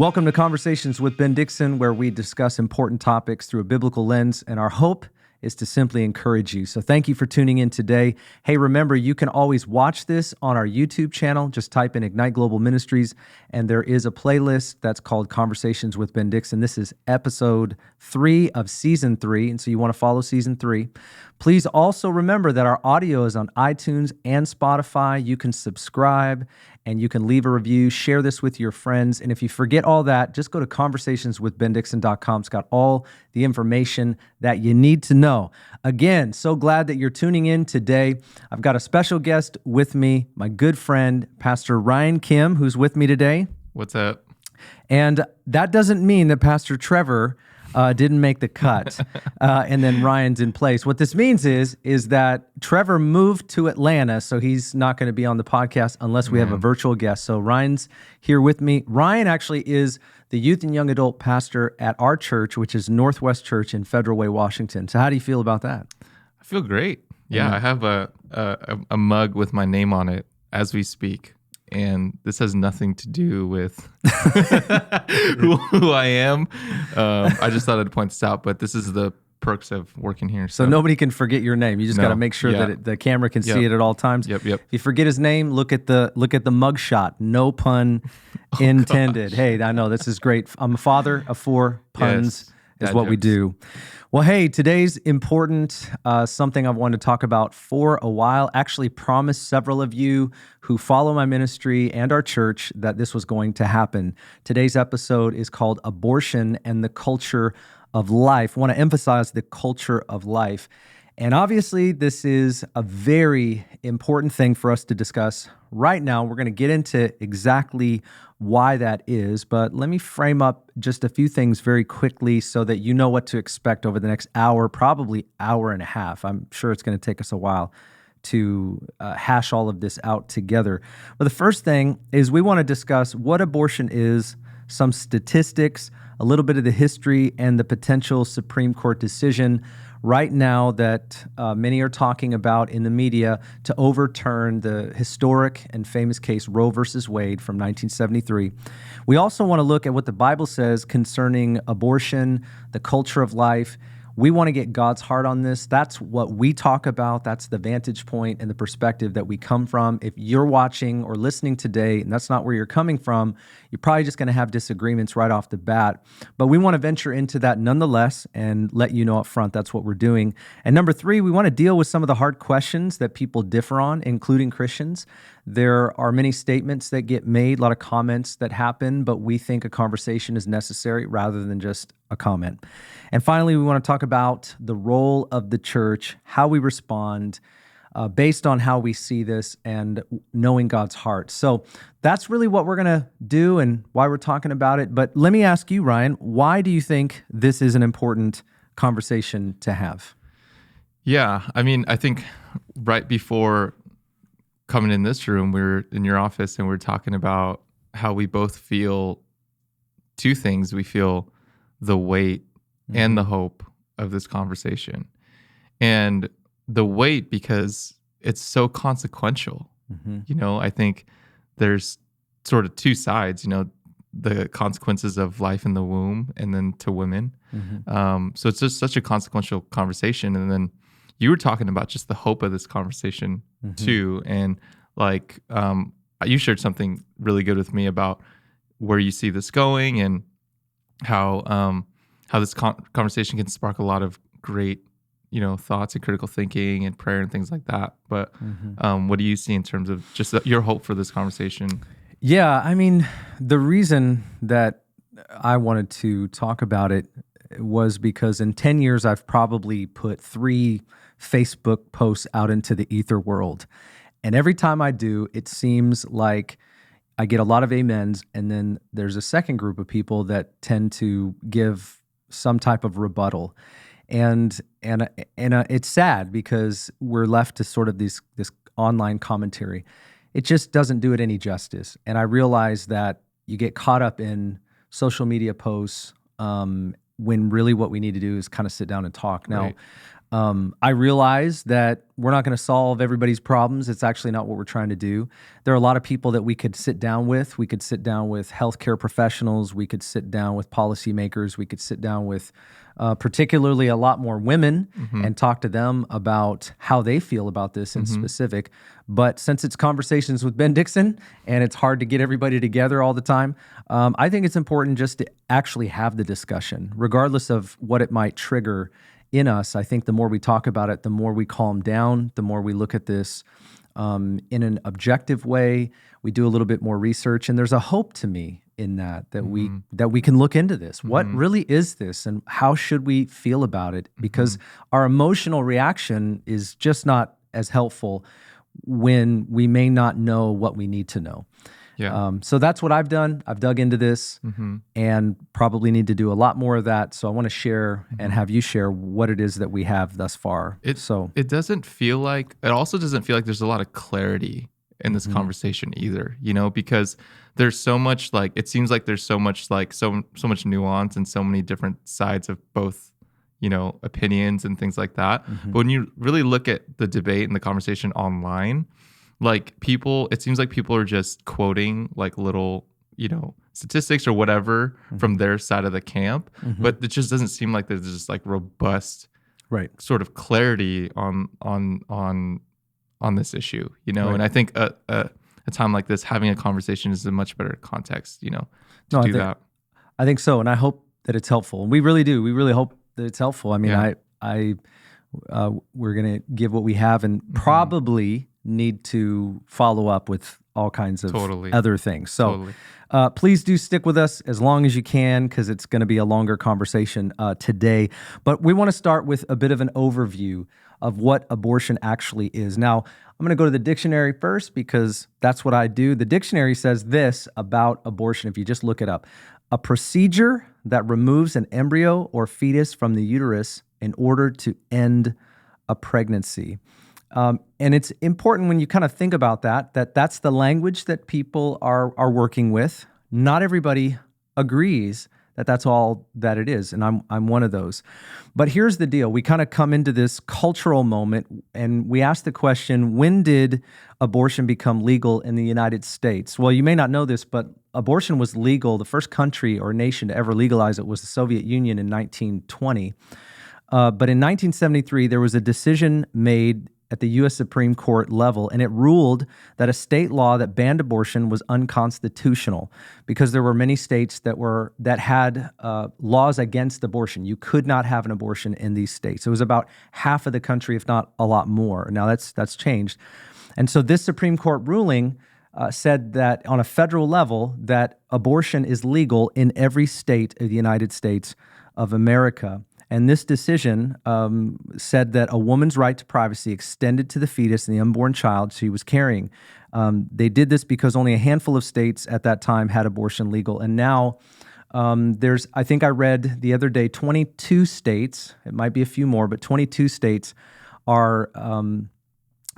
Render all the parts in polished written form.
Welcome to Conversations with Ben Dixon, where we discuss important topics through a biblical lens, and our hope is to simply encourage you. So thank you for tuning in today. Hey, remember, you can always watch this on our YouTube channel. Just type in Ignite Global Ministries, and there is a playlist that's called Conversations with Ben Dixon. This is episode 3 of season 3, and so you want to follow season 3. Please also remember that our audio is on iTunes and Spotify. You can subscribe and you can leave a review, share this with your friends. And if you forget all that, just go to conversationswithbendixon.com. It's got all the information that you need to know. Again, so glad that you're tuning in today. I've got a special guest with me, my good friend, Pastor Ryan Kim, who's with me today. What's up? And that doesn't mean that Pastor Trevor didn't make the cut, and then Ryan's in place. What this means is that Trevor moved to Atlanta, so he's not going to be on the podcast unless we have a virtual guest. So Ryan's here with me. Ryan actually is the youth and young adult pastor at our church, which is Northwest Church in Federal Way, Washington. So how do you feel about that? I feel great. Yeah, I have a mug with my name on it as we speak. And this has nothing to do with who I am. I just thought I'd point this out, but this is the perks of working here. So nobody can forget your name. You just got to make sure that the camera can see it at all times. Yep. If you forget his name, look at the mug shot. No pun intended. Hey, I know this is great. I'm a father of 4 puns. Is what we do. Well, hey, today's important, something I've wanted to talk about for a while. Actually promised several of you who follow my ministry and our church that this was going to happen. Today's episode is called Abortion and the Culture of Life. I want to emphasize the culture of life. And obviously, this is a very important thing for us to discuss right now. We're going to get into exactly why that is, but let me frame up just a few things very quickly so that you know what to expect over the next hour, probably hour and a half. I'm sure it's going to take us a while to hash all of this out together. But the first thing is we want to discuss what abortion is, some statistics, a little bit of the history, and the potential Supreme Court decision right now that many are talking about in the media to overturn the historic and famous case Roe versus Wade from 1973. We also want to look at what the Bible says concerning abortion, the culture of life. We want to get God's heart on this. That's what we talk about. That's the vantage point and the perspective that we come from. If you're watching or listening today and that's not where you're coming from, you're probably just going to have disagreements right off the bat. But we want to venture into that nonetheless and let you know up front that's what we're doing. And number 3, we want to deal with some of the hard questions that people differ on, including Christians. There are many statements that get made, a lot of comments that happen, but we think a conversation is necessary rather than just a comment. And finally, we want to talk about the role of the church, how we respond based on how we see this and knowing God's heart. So that's really what we're going to do and why we're talking about it. But let me ask you, Ryan, why do you think this is an important conversation to have? Yeah, I mean, I think right before coming in this room, we were in your office and we were talking about how we both feel 2 things. We feel the weight and the hope of this conversation. And the weight because it's so consequential. You know, I think there's sort of 2 sides, you know, the consequences of life in the womb and then to women. So it's just such a consequential conversation. And then you were talking about just the hope of this conversation too. And like, you shared something really good with me about where you see this going and how this conversation can spark a lot of great, you know, thoughts and critical thinking and prayer and things like that. But what do you see in terms of just your hope for this conversation? Yeah, I mean, the reason that I wanted to talk about it was because in 10 years, I've probably put 3 Facebook posts out into the ether world. And every time I do, it seems like I get a lot of amens, and then there's a second group of people that tend to give some type of rebuttal. And it's sad because we're left to sort of this online commentary. It just doesn't do it any justice. And I realize that you get caught up in social media posts when really what we need to do is kind of sit down and talk. Now, I realize that we're not going to solve everybody's problems. It's actually not what we're trying to do. There are a lot of people that we could sit down with. We could sit down with healthcare professionals. We could sit down with policymakers. We could sit down with particularly a lot more women and talk to them about how they feel about this in specific. But since it's conversations with Ben Dixon and it's hard to get everybody together all the time, I think it's important just to actually have the discussion, regardless of what it might trigger in us. I think the more we talk about it, the more we calm down, the more we look at this in an objective way. We do a little bit more research, and there's a hope to me in that we can look into this. What really is this, and how should we feel about it? Because our emotional reaction is just not as helpful when we may not know what we need to know. Yeah. So that's what I've done. I've dug into this and probably need to do a lot more of that. So I want to share and have you share what it is that we have thus far. It also doesn't feel like there's a lot of clarity in this conversation either, because there's so much it seems like there's so much so much nuance and so many different sides of both, opinions and things like that. But when you really look at the debate and the conversation online, it seems like people are just quoting little, statistics or whatever from their side of the camp, but it just doesn't seem like there's just robust, sort of clarity on this issue, And I think a time like this, having a conversation is a much better context, to do that. I think so, and I hope that it's helpful. And we really do. We really hope that it's helpful. I mean, we're gonna give what we have, and probably need to follow up with all kinds of other things. So please do stick with us as long as you can, because it's going to be a longer conversation today. But we want to start with a bit of an overview of what abortion actually is. Now, I'm going to go to the dictionary first because that's what I do. The dictionary says this about abortion, if you just look it up: a procedure that removes an embryo or fetus from the uterus in order to end a pregnancy. And it's important when you kind of think about that's the language that people are working with. Not everybody agrees that that's all that it is, and I'm one of those. But here's the deal. We kind of come into this cultural moment, and we ask the question, when did abortion become legal in the United States? Well, you may not know this, but abortion was legal. The first country or nation to ever legalize it was the Soviet Union in 1920. But in 1973, there was a decision made at the U.S. Supreme Court level, and it ruled that a state law that banned abortion was unconstitutional because there were many states that had laws against abortion. You could not have an abortion in these states. It was about half of the country, if not a lot more. Now that's changed, and so this Supreme Court ruling said that on a federal level that abortion is legal in every state of the United States of America. And this decision said that a woman's right to privacy extended to the fetus and the unborn child she was carrying. They did this because only a handful of states at that time had abortion legal. And now I think I read the other day, 22 states, it might be a few more, but 22 states are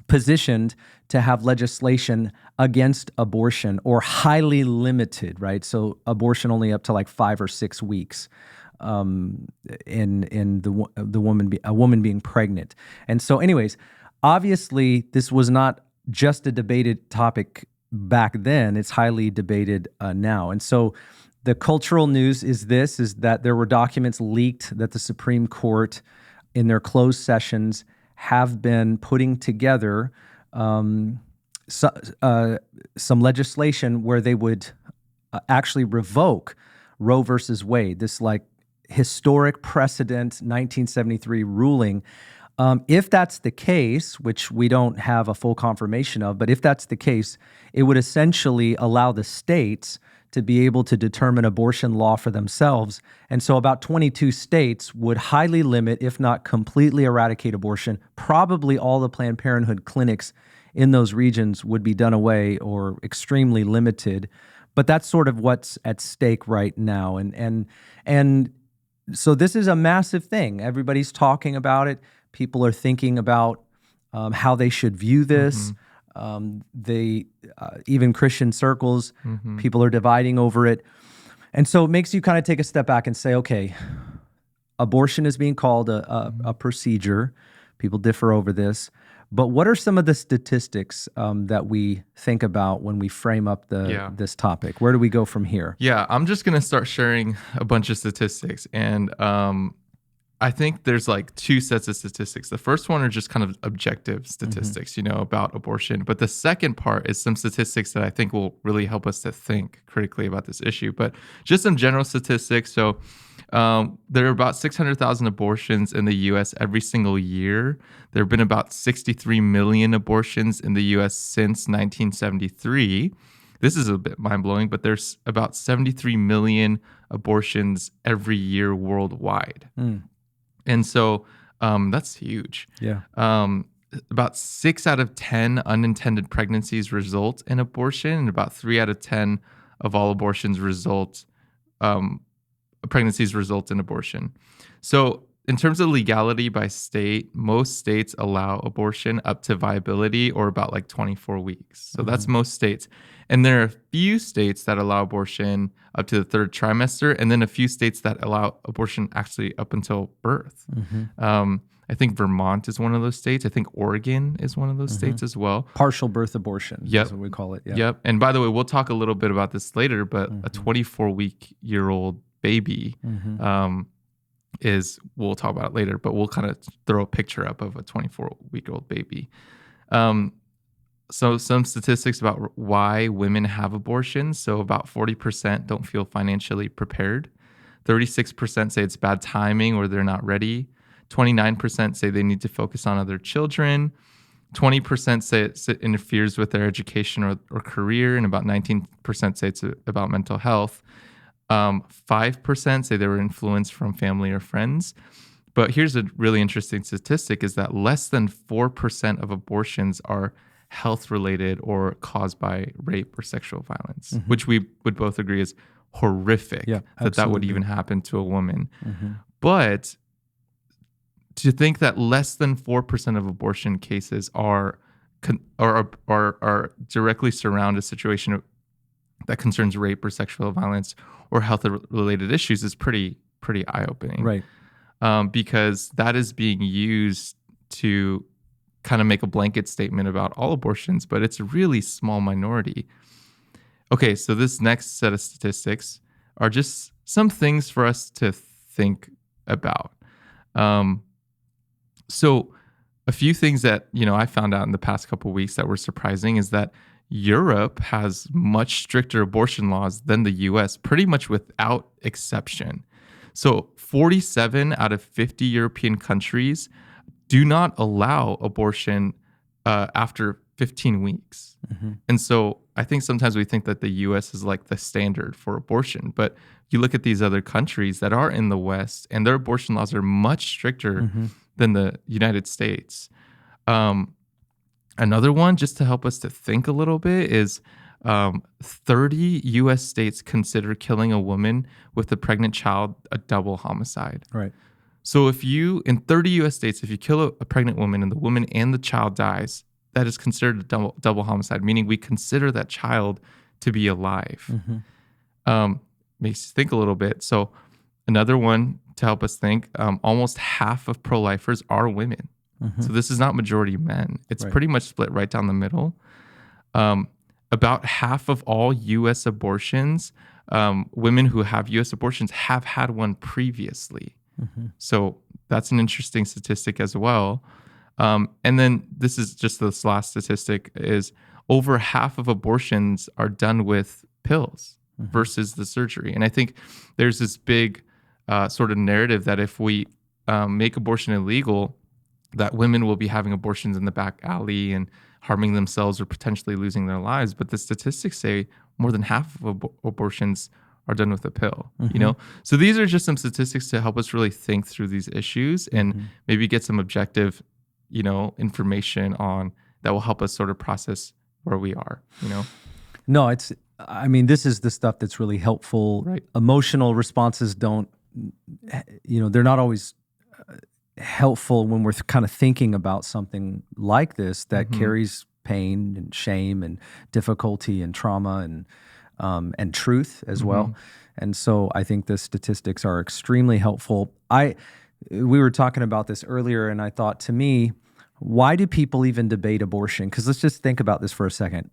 positioned to have legislation against abortion or highly limited, right? So abortion only up to 5 or 6 weeks. In a woman being pregnant. And so anyways, obviously this was not just a debated topic back then, it's highly debated now. And so the cultural news is that there were documents leaked that the Supreme Court in their closed sessions have been putting together some legislation where they would actually revoke Roe versus Wade, this historic precedent 1973 ruling. If that's the case, which we don't have a full confirmation of, but if that's the case, it would essentially allow the states to be able to determine abortion law for themselves. And so about 22 states would highly limit, if not completely eradicate abortion. Probably all the Planned Parenthood clinics in those regions would be done away or extremely limited. But that's sort of what's at stake right now. And so this is a massive thing. Everybody's talking about it. People are thinking about how they should view this. Even Christian circles, people are dividing over it. And so it makes you kind of take a step back and say, okay, abortion is being called a procedure. People differ over this. But what are some of the statistics that we think about when we frame up this topic? Where do we go from here? Yeah, I'm just going to start sharing a bunch of statistics. And I think there's like two sets of statistics. The first one are just kind of objective statistics, about abortion. But the second part is some statistics that I think will really help us to think critically about this issue. But just some general statistics. So there are about 600,000 abortions in the U.S. every single year. There have been about 63 million abortions in the U.S. since 1973. This is a bit mind-blowing, but there's about 73 million abortions every year worldwide. And so that's huge. Yeah. About 6 out of 10 unintended pregnancies result in abortion, and about 3 out of 10 of all pregnancies result in abortion. So in terms of legality by state, most states allow abortion up to viability, or about like 24 weeks. So that's most states. And there are a few states that allow abortion up to the third trimester, and then a few states that allow abortion actually up until birth. I think Vermont is one of those states. I think Oregon is one of those states as well. Partial birth abortion is what we call it. Yep. And by the way, we'll talk a little bit about this later, but a 24-week-year-old baby we'll talk about it later, but we'll kind of throw a picture up of a 24-week-old baby. So some statistics about why women have abortions. So about 40% don't feel financially prepared. 36% say it's bad timing or they're not ready. 29% say they need to focus on other children. 20% say it interferes with their education or career. And about 19% say it's about mental health. 5% say they were influenced from family or friends. But here's a really interesting statistic is that less than 4% of abortions are health-related or caused by rape or sexual violence, which we would both agree is horrific that would even happen to a woman. But to think that less than 4% of abortion cases are directly surround a situation that concerns rape or sexual violence or health-related issues is pretty eye-opening. Right. Because that is being used to kind of make a blanket statement about all abortions, but it's a really small minority. Okay, so this next set of statistics are just some things for us to think about. So a few things that, I found out in the past couple of weeks that were surprising is that Europe has much stricter abortion laws than the US, pretty much without exception. So 47 out of 50 European countries do not allow abortion after 15 weeks. And so I think sometimes we think that the US is like the standard for abortion, but you look at these other countries that are in the West and their abortion laws are much stricter than the United States. Another one, just to help us to think a little bit, is 30 U.S. states consider killing a woman with a pregnant child a double homicide. Right. So in 30 U.S. states, if you kill a pregnant woman and the woman and the child dies, that is considered a double homicide, meaning we consider that child to be alive. Makes you think a little bit. So another one to help us think, almost half of pro-lifers are women. So this is not majority men. It's pretty much split right down the middle. About half of all U.S. abortions, women who have U.S. abortions have had one previously. So that's an interesting statistic as well. And then this is just this last statistic is over half of abortions are done with pills versus the surgery. And I think there's this big sort of narrative that if we make abortion illegal, that women will be having abortions in the back alley and harming themselves or potentially losing their lives. But the statistics say more than half of abortions are done with a pill, So these are just some statistics to help us really think through these issues and maybe get some objective, information on that will help us sort of process where we are, No, this is the stuff that's really helpful. Right. Emotional responses don't, they're not always helpful when we're kind of thinking about something like this that carries pain and shame and difficulty and trauma. And and truth as well. And so I think the statistics are extremely helpful. We were talking about this earlier, and I thought, to me, why do people even debate abortion? Because let's just think about this for a second.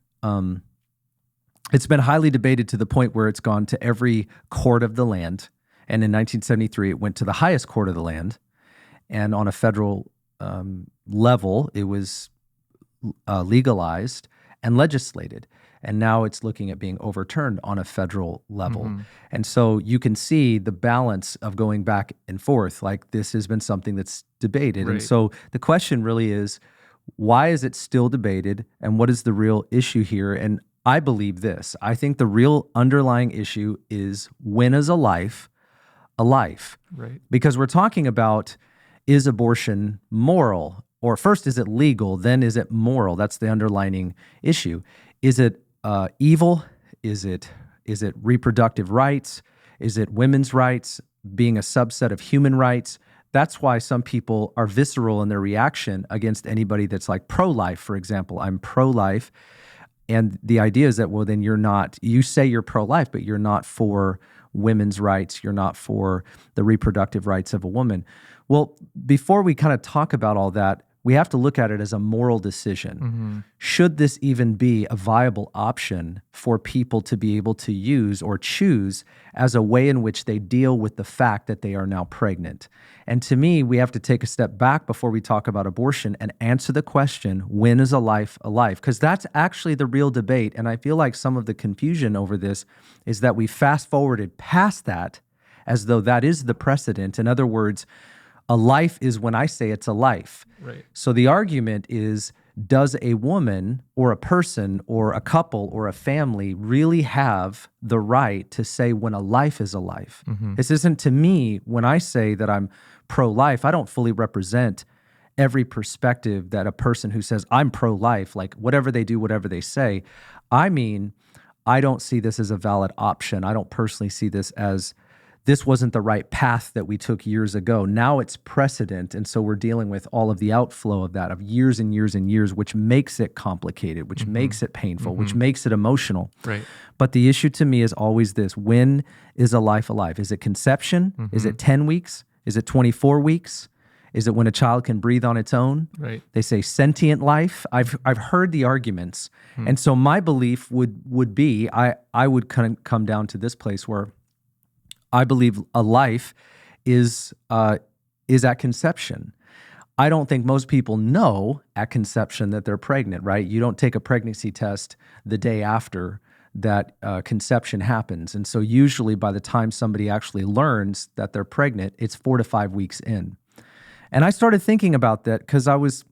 It's been highly debated to the point where it's gone to every court of the land. And in 1973, it went to the highest court of the land. And on a federal level, it was legalized and legislated. And now it's looking at being overturned on a federal level. And so you can see the balance of going back and forth. Like, this has been something that's debated. Right. And so the question really is, why is it still debated? And what is the real issue here? And I believe this. I think the real underlying issue is, when is a life a life? Right. Because we're talking about, is abortion moral? Or first, is it legal? Then is it moral? That's the underlying issue. Is it evil? Is it reproductive rights? Is it women's rights being a subset of human rights? That's why some people are visceral in their reaction against anybody that's like pro-life, for example. I'm pro-life. And the idea is that, well, then you say you're pro-life, but you're not for women's rights. You're not for the reproductive rights of a woman. Well, before we kind of talk about all that, we have to look at it as a moral decision. Should this even be a viable option for people to be able to use or choose as a way in which they deal with the fact that they are now pregnant? And to me, we have to take a step back before we talk about abortion and answer the question, when is a life a life? Because that's actually the real debate. And I feel like some of the confusion over this is that we fast forwarded past that as though that is the precedent. In other words, a life is when I say it's a life. Right. So the argument is, does a woman or a person or a couple or a family really have the right to say when a life is a life? This isn't, to me, when I say that I'm pro-life, I don't fully represent every perspective that a person who says I'm pro-life, like whatever they do, whatever they say. I mean, I don't see this as a valid option. I don't personally see this as, this wasn't the right path that we took years ago. Now it's precedent, and so we're dealing with all of the outflow of that, of years and years and years, which makes it complicated, which makes it painful, which makes it emotional. Right. But the issue to me is always this: when is a life alive? Is it conception? Is it 10 weeks? Is it 24 weeks? Is it when a child can breathe on its own? Right. They say sentient life. I've heard the arguments, and so my belief would be, I would kind of come down to this place where I believe a life is at conception. I don't think most people know at conception that they're pregnant, right? You don't take a pregnancy test the day after that conception happens. And so usually by the time somebody actually learns that they're pregnant, it's 4 to 5 weeks in. And I started thinking about that because I was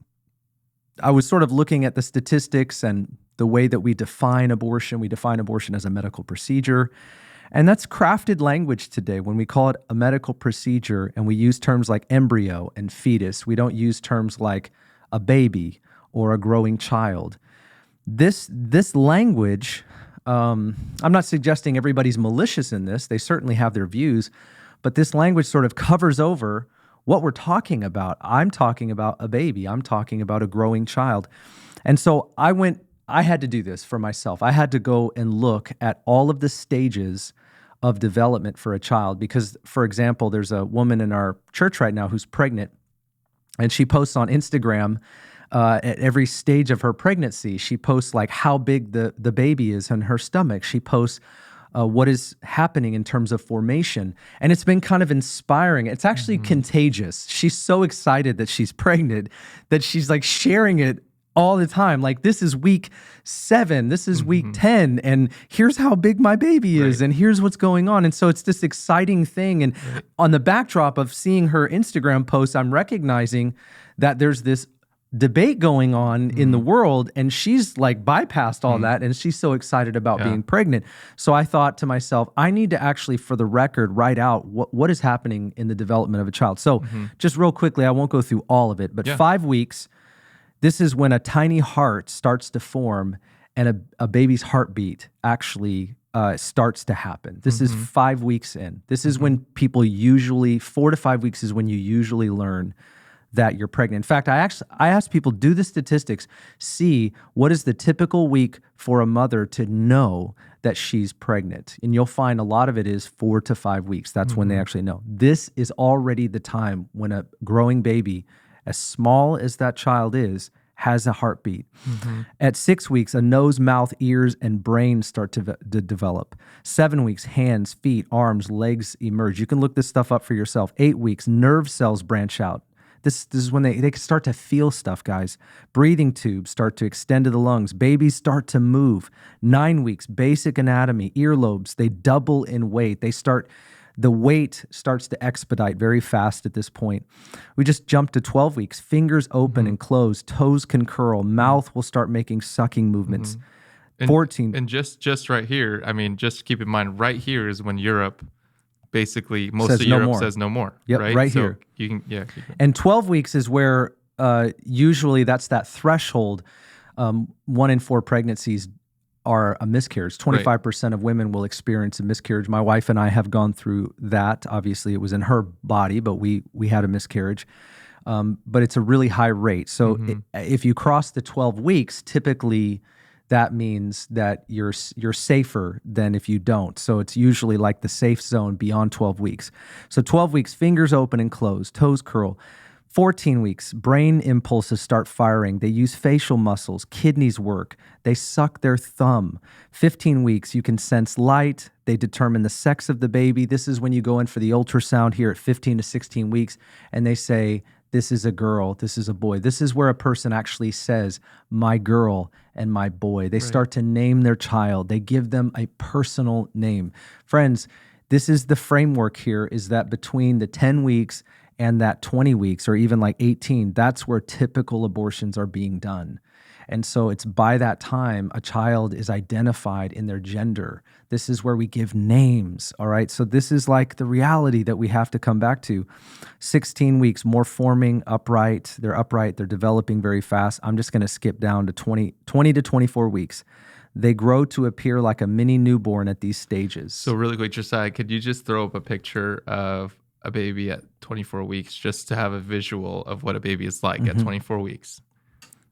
sort of looking at the statistics and the way that we define abortion. We define abortion as a medical procedure. And that's crafted language today. When we call it a medical procedure and we use terms like embryo and fetus, we don't use terms like a baby or a growing child. This language, I'm not suggesting everybody's malicious in this. They certainly have their views, but this language sort of covers over what we're talking about. I'm talking about a baby. I'm talking about a growing child. And so I had to do this for myself. I had to go and look at all of the stages of development for a child because, for example, there's a woman in our church right now who's pregnant, and she posts on Instagram at every stage of her pregnancy. She posts like how big the baby is in her stomach. She posts what is happening in terms of formation. And it's been kind of inspiring. It's actually contagious. She's so excited that she's pregnant that she's like sharing it all the time. Like, this is week 7, this is week 10, and here's how big my baby is, and here's what's going on. And so it's this exciting thing. And on the backdrop of seeing her Instagram posts, I'm recognizing that there's this debate going on in the world, and she's like bypassed all that, and she's so excited about being pregnant. So I thought to myself, I need to actually, for the record, write out what is happening in the development of a child. So just real quickly, I won't go through all of it, but 5 weeks, this is when a tiny heart starts to form and a baby's heartbeat actually starts to happen. This is 5 weeks in. This is when people usually, 4 to 5 weeks is when you usually learn that you're pregnant. In fact, I asked people, do the statistics, see what is the typical week for a mother to know that she's pregnant. And you'll find a lot of it is 4 to 5 weeks. That's when they actually know. This is already the time when a growing baby, as small as that child is, has a heartbeat. At 6 weeks, a nose, mouth, ears, and brain start to develop. 7 weeks, hands, feet, arms, legs emerge. You can look this stuff up for yourself. 8 weeks, nerve cells branch out. This is when they start to feel stuff, guys. Breathing tubes start to extend to the lungs. Babies start to move. 9 weeks, basic anatomy, earlobes, they double in weight. The weight starts to expedite very fast at this point. We just jumped to 12 weeks. Fingers open and close. Toes can curl. Mouth will start making sucking movements. 14. And just right here, I mean, just keep in mind, right here is when Europe, basically, most of Europe says no more. Yep, right so here. You can, And 12 weeks is where usually that's that threshold. 1 in 4 pregnancies are a miscarriage. 25% of women will experience a miscarriage. My wife and I have gone through that. Obviously, it was in her body, but we had a miscarriage. But it's a really high rate. So if you cross the 12 weeks, typically that means that you're safer than if you don't. So it's usually like the safe zone beyond 12 weeks. So 12 weeks, fingers open and close, toes curl. 14 weeks, brain impulses start firing. They use facial muscles, kidneys work. They suck their thumb. 15 weeks, you can sense light. They determine the sex of the baby. This is when you go in for the ultrasound here at 15 to 16 weeks, and they say, this is a girl, this is a boy. This is where a person actually says, my girl and my boy. They start to name their child. They give them a personal name. Friends, this is the framework here, is that between the 10 weeks and that 20 weeks or even like 18, that's where typical abortions are being done. And so it's by that time a child is identified in their gender. This is where we give names, all right? So this is like the reality that we have to come back to. 16 weeks, more forming, upright. They're developing very fast. I'm just going to skip down to 20 to 24 weeks. They grow to appear like a mini newborn at these stages. So really quick, Josiah, could you just throw up a picture of a baby at 24 weeks just to have a visual of what a baby is like at 24 weeks?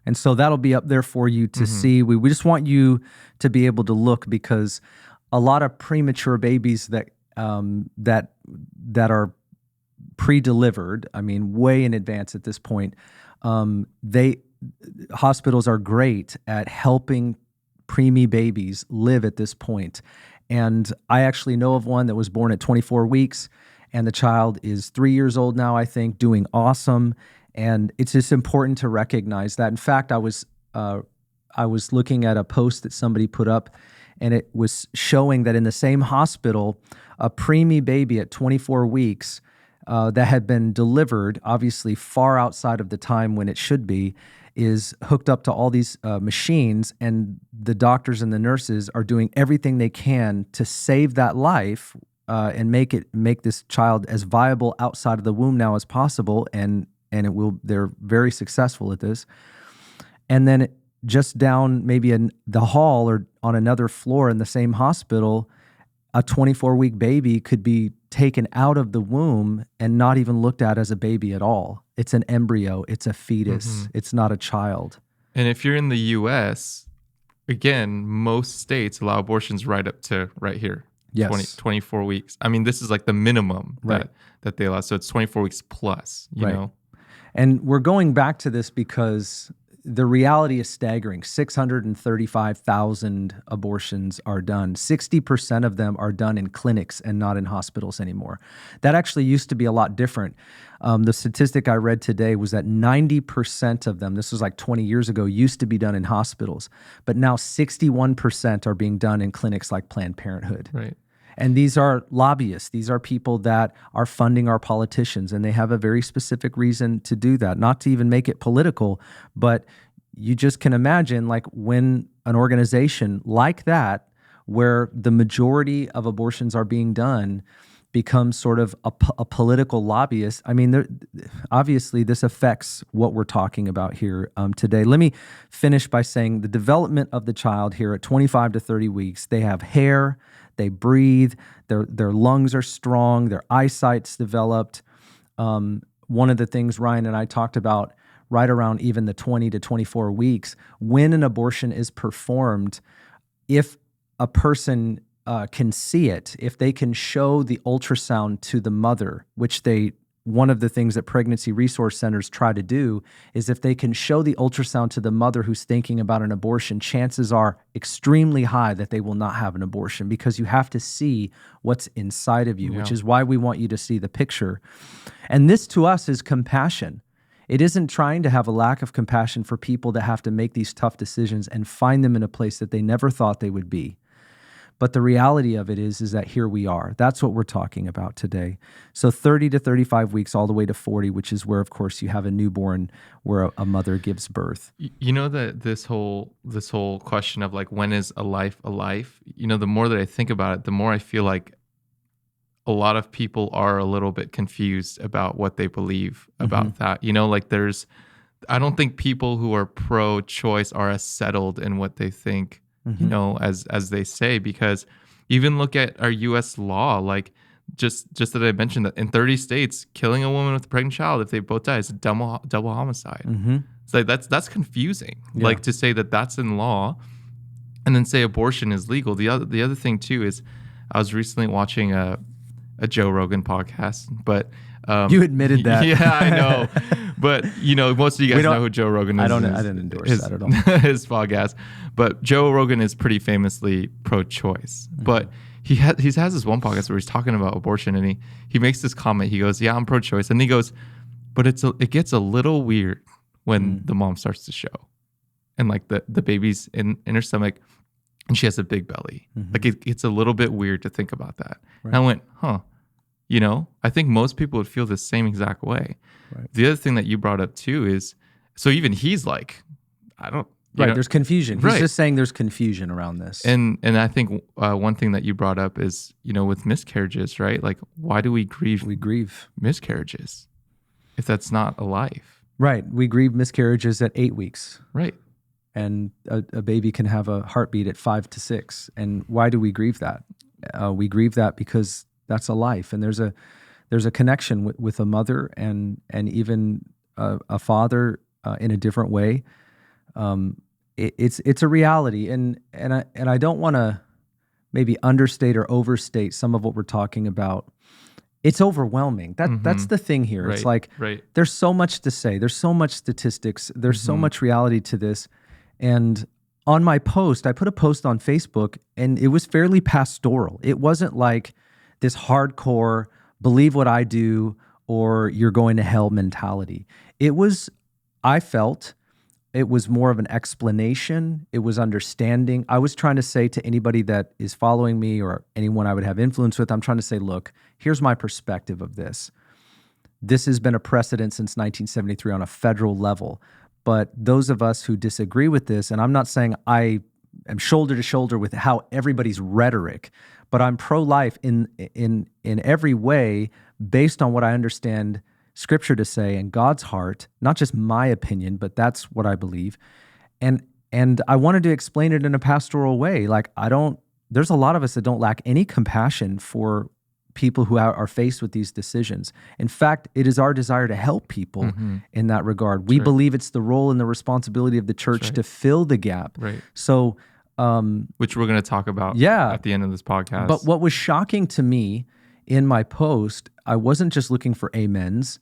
And so that'll be up there for you to see. We just want you to be able to look, because a lot of premature babies that are pre-delivered, I mean, way in advance at this point, hospitals are great at helping preemie babies live at this point. And I actually know of one that was born at 24 weeks, and the child is 3 years old now, I think, doing awesome. And it's just important to recognize that. In fact, I was looking at a post that somebody put up, and it was showing that in the same hospital, a preemie baby at 24 weeks that had been delivered, obviously far outside of the time when it should be, is hooked up to all these machines, and the doctors and the nurses are doing everything they can to save that life and make this child as viable outside of the womb now as possible, and they're very successful at this. And then just down maybe in the hall or on another floor in the same hospital, a 24-week baby could be taken out of the womb and not even looked at as a baby at all. It's an embryo. It's a fetus. It's not a child. And if you're in the U.S., again, most states allow abortions right up to right here. Yes. 24 weeks. I mean, this is like the minimum that they allow. So it's 24 weeks plus, you know? And we're going back to this because the reality is staggering. 635,000 abortions are done. 60% of them are done in clinics and not in hospitals anymore. That actually used to be a lot different. The statistic I read today was that 90% of them, this was like 20 years ago, used to be done in hospitals. But now 61% are being done in clinics like Planned Parenthood. Right. And these are lobbyists. These are people that are funding our politicians, and they have a very specific reason to do that. Not to even make it political, but you just can imagine, like, when an organization like that, where the majority of abortions are being done, becomes sort of a political lobbyist. I mean, obviously this affects what we're talking about here today. Let me finish by saying the development of the child here at 25 to 30 weeks, they have hair, they breathe, their lungs are strong, their eyesight's developed. one of the things Ryan and I talked about right around even the 20 to 24 weeks, when an abortion is performed, if a person can see it, if they can show the ultrasound to the mother, which one of the things that pregnancy resource centers try to do is if they can show the ultrasound to the mother who's thinking about an abortion, chances are extremely high that they will not have an abortion, because you have to see what's inside of you, which is why we want you to see the picture. And this to us is compassion. It isn't trying to have a lack of compassion for people that have to make these tough decisions and find them in a place that they never thought they would be. But the reality of it is that here we are. That's what we're talking about today. So 30 to 35 weeks, all the way to 40, which is where, of course, you have a newborn where a mother gives birth. You know that this whole question of like, when is a life a life? You know, the more that I think about it, the more I feel like a lot of people are a little bit confused about what they believe about that. You know, like I don't think people who are pro-choice are as settled in what they think, you know, as they say, because even look at our U.S. law, like just that I mentioned that in 30 states, killing a woman with a pregnant child, if they both die, is a double homicide. It's like that's confusing. Yeah. Like to say that that's in law, and then say abortion is legal. The other thing too is, I was recently watching a Joe Rogan podcast, but you admitted that. Yeah, I know. But you know, most of you guys know who Joe Rogan is. I didn't endorse that at all. His podcast. But Joe Rogan is pretty famously pro-choice. But he has this one podcast where he's talking about abortion, and he makes this comment. He goes, "Yeah, I'm pro-choice," and he goes, "But it gets a little weird when the mom starts to show, and like the baby's in her stomach, and she has a big belly. Like it's a little bit weird to think about that." Right. And I went, "Huh." You know, I think most people would feel the same exact way. Right. The other thing that you brought up too is, so even he's like, I don't. Right, there's confusion. He's just saying there's confusion around this. And I think one thing that you brought up is, you know, with miscarriages, right? Like, why do we grieve? We grieve miscarriages if that's not a life. Right. We grieve miscarriages at 8 weeks. Right. And a baby can have a heartbeat at 5 to 6. And why do we grieve that? We grieve that because that's a life, and there's a connection with a mother and even a father in a different way. It's a reality, and I don't want to maybe understate or overstate some of what we're talking about. It's overwhelming. That's the thing here. It's like there's so much to say. There's so much statistics. There's so much reality to this, and on my post, I put a post on Facebook, and it was fairly pastoral. It wasn't like this hardcore, believe what I do or you're going to hell mentality. I felt it was more of an explanation. It was understanding. I was trying to say to anybody that is following me or anyone I would have influence with, I'm trying to say, look, here's my perspective of this. This has been a precedent since 1973 on a federal level. But those of us who disagree with this, and I'm not saying I am shoulder to shoulder with how everybody's rhetoric, but I'm pro-life in every way based on what I understand Scripture to say and God's heart, not just my opinion, but that's what I believe. And I wanted to explain it in a pastoral way. Like there's a lot of us that don't lack any compassion for people who are faced with these decisions. In fact, it is our desire to help people in that regard. We believe it's the role and the responsibility of the church to fill the gap. Right. So, which we're going to talk about at the end of this podcast. But what was shocking to me in my post, I wasn't just looking for amens,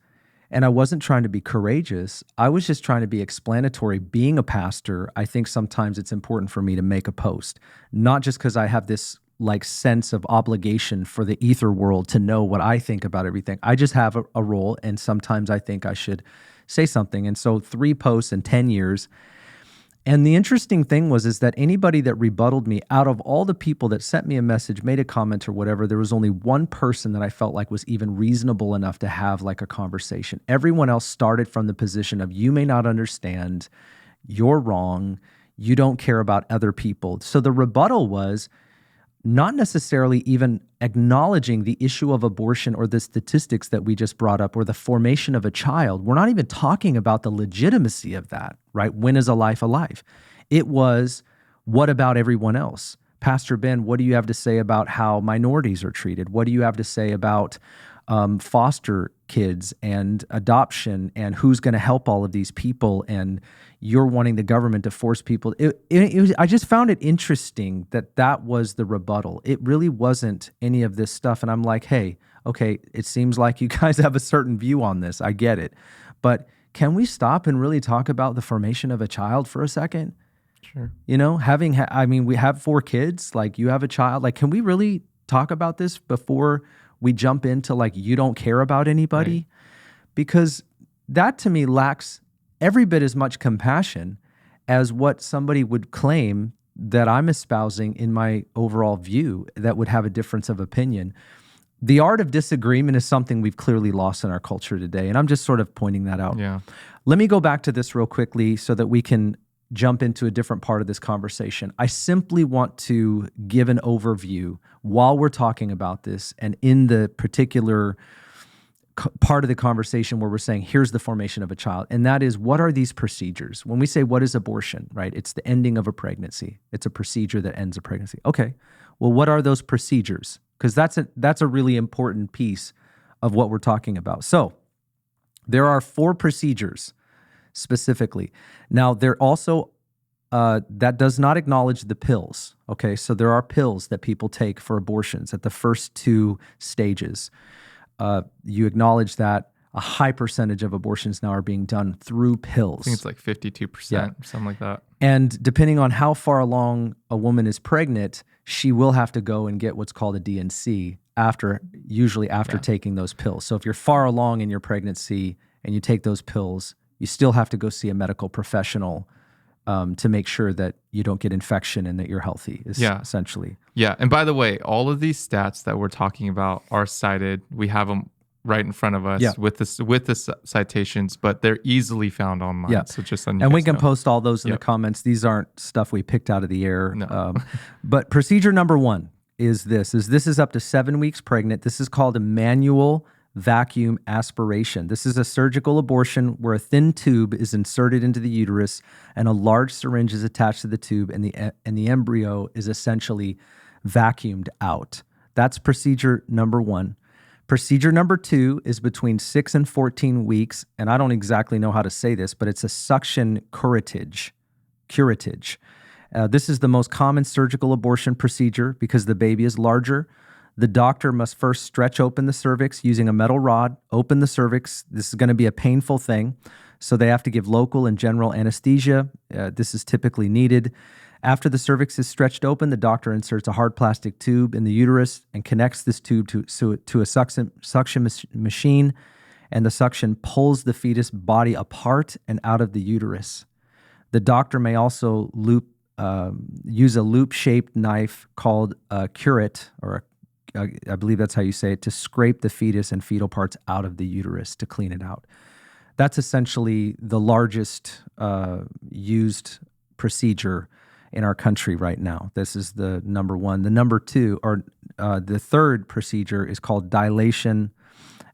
and I wasn't trying to be courageous. I was just trying to be explanatory. Being a pastor, I think sometimes it's important for me to make a post, not just because I have this like sense of obligation for the ether world to know what I think about everything. I just have a role, and sometimes I think I should say something. And so 3 posts in 10 years. And the interesting thing is that anybody that rebutted me, out of all the people that sent me a message, made a comment or whatever, there was only one person that I felt like was even reasonable enough to have like a conversation. Everyone else started from the position of, you may not understand, you're wrong, you don't care about other people. So the rebuttal was not necessarily even acknowledging the issue of abortion or the statistics that we just brought up or the formation of a child. We're not even talking about the legitimacy of that, right? When is a life a life? It was, what about everyone else? Pastor Ben, what do you have to say about how minorities are treated? What do you have to say about foster kids and adoption and who's going to help all of these people, and you're wanting the government to force people. I just found it interesting that was the rebuttal. It really wasn't any of this stuff. And I'm like, hey, okay, it seems like you guys have a certain view on this. I get it. But can we stop and really talk about the formation of a child for a second? Sure. You know, we have 4 kids, like you have a child. Like, can we really talk about this before we jump into like, you don't care about anybody? Right. Because that to me lacks every bit as much compassion as what somebody would claim that I'm espousing in my overall view that would have a difference of opinion. The art of disagreement is something we've clearly lost in our culture today, and I'm just sort of pointing that out. Yeah. Let me go back to this real quickly so that we can jump into a different part of this conversation. I simply want to give an overview while we're talking about this, and in the particular part of the conversation where we're saying, here's the formation of a child, and that is, what are these procedures? When we say, what is abortion, right? It's the ending of a pregnancy. It's a procedure that ends a pregnancy. Okay, well, what are those procedures? Because that's a really important piece of what we're talking about. So there are 4 procedures specifically. Now, there also, that does not acknowledge the pills, okay? So there are pills that people take for abortions at the first 2 stages. You acknowledge that a high percentage of abortions now are being done through pills. I think it's like 52% or something like that. And depending on how far along a woman is pregnant, she will have to go and get what's called a D&C usually after taking those pills. So if you're far along in your pregnancy and you take those pills, you still have to go see a medical professional to make sure that you don't get infection and that you're healthy, essentially. Yeah. And by the way, all of these stats that we're talking about are cited. We have them right in front of us with the citations, but they're easily found online. Yeah. So just on and we can post all those in the comments. These aren't stuff we picked out of the air. No. But procedure number 1 is this is up to 7 weeks pregnant. This is called a manual vacuum aspiration. This is a surgical abortion where a thin tube is inserted into the uterus and a large syringe is attached to the tube, and the embryo is essentially vacuumed out. That's procedure number 1. Procedure number 2 is between 6 and 14 weeks, and I don't exactly know how to say this, but it's a suction curettage. This is the most common surgical abortion procedure because the baby is larger. The doctor must first stretch open the cervix using a metal rod, open the cervix. This is going to be a painful thing, so they have to give local and general anesthesia. This is typically needed. After the cervix is stretched open, the doctor inserts a hard plastic tube in the uterus and connects this tube to a suction machine, and the suction pulls the fetus body apart and out of the uterus. The doctor may also use a loop-shaped knife called a curette, or I believe that's how you say it, to scrape the fetus and fetal parts out of the uterus to clean it out. That's essentially the largest used procedure in our country right now. This is the number 1. The number 2, or the third procedure, is called dilation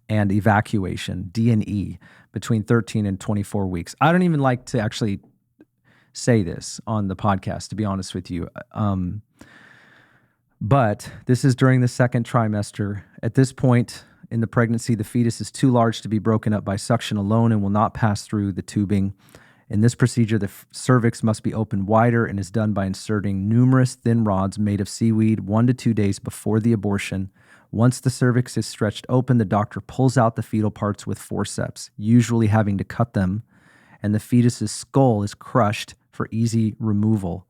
and evacuation, D&E, between 13 and 24 weeks. I don't even like to actually say this on the podcast, to be honest with you. But this is during the 2nd trimester. At this point in the pregnancy, the fetus is too large to be broken up by suction alone and will not pass through the tubing. In this procedure, the cervix must be opened wider and is done by inserting numerous thin rods made of seaweed 1 to 2 days before the abortion. Once the cervix is stretched open, the doctor pulls out the fetal parts with forceps, usually having to cut them, and the fetus's skull is crushed for easy removal.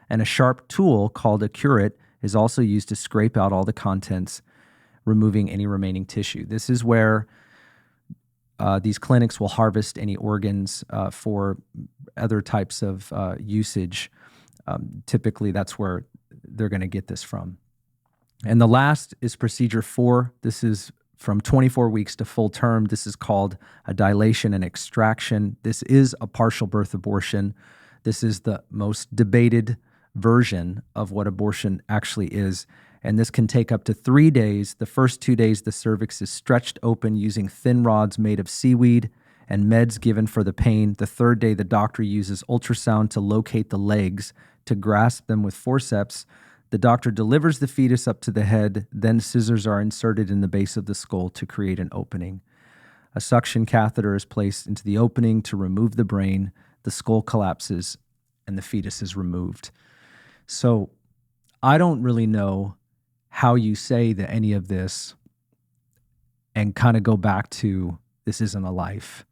And a sharp tool called a curette is also used to scrape out all the contents, removing any remaining tissue. This is where these clinics will harvest any organs for other types of usage. Typically, that's where they're going to get this from. And the last is procedure 4. This is from 24 weeks to full term. This is called a dilation and extraction. This is a partial birth abortion. This is the most debated version of what abortion actually is. And this can take up to 3 days. The first 2 days, the cervix is stretched open using thin rods made of seaweed and meds given for the pain. The 3rd day, the doctor uses ultrasound to locate the legs to grasp them with forceps. The doctor delivers the fetus up to the head. Then scissors are inserted in the base of the skull to create an opening. A suction catheter is placed into the opening to remove the brain. The skull collapses and the fetus is removed. So I don't really know how you say that any of this and kind of go back to this isn't a life.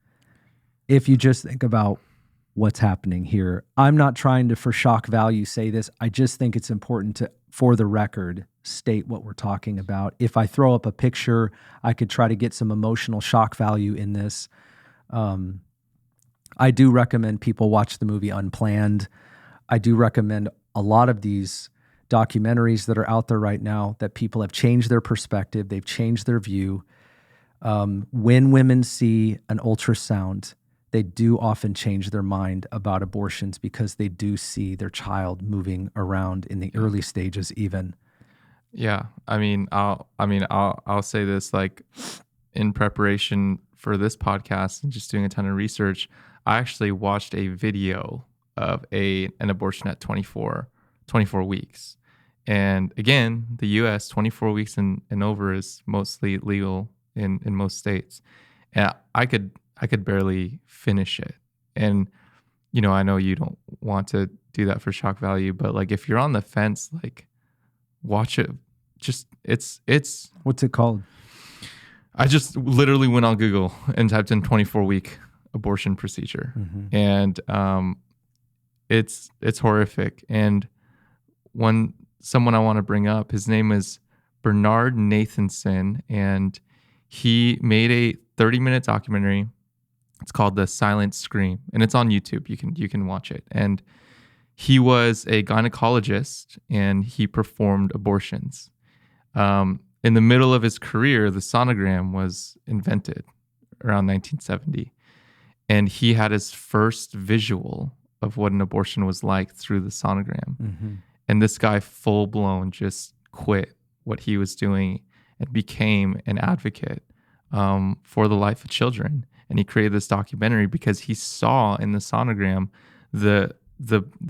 If you just think about what's happening here, I'm not trying to, for shock value, say this. I just think it's important to, for the record, state what we're talking about. If I throw up a picture, I could try to get some emotional shock value in this. I do recommend people watch the movie Unplanned. I do recommend a lot of these documentaries that are out there right now that people have changed their perspective. They've changed their view. When women see an ultrasound, they do often change their mind about abortions because they do see their child moving around in the early stages even. Yeah. I'll say this, like, in preparation for this podcast and just doing a ton of research, I actually watched a video of an abortion at 24 weeks. And again, the US, 24 weeks and over is mostly legal in most states. And I could barely finish it. And, I know you don't want to do that for shock value, but like, if you're on the fence, like, watch it. Just, it's. What's it called? I just literally went on Google and typed in 24-week abortion procedure. Mm-hmm. And it's horrific. And someone I want to bring up, his name is Bernard Nathanson, and he made a 30-minute documentary. It's called The Silent Scream, and it's on YouTube. You can watch it. And he was a gynecologist, and he performed abortions. In the middle of his career, the sonogram was invented around 1970, and he had his first visual of what an abortion was like through the sonogram. Mm-hmm. And this guy full-blown just quit what he was doing and became an advocate for the life of children. And he created this documentary because he saw in the sonogram the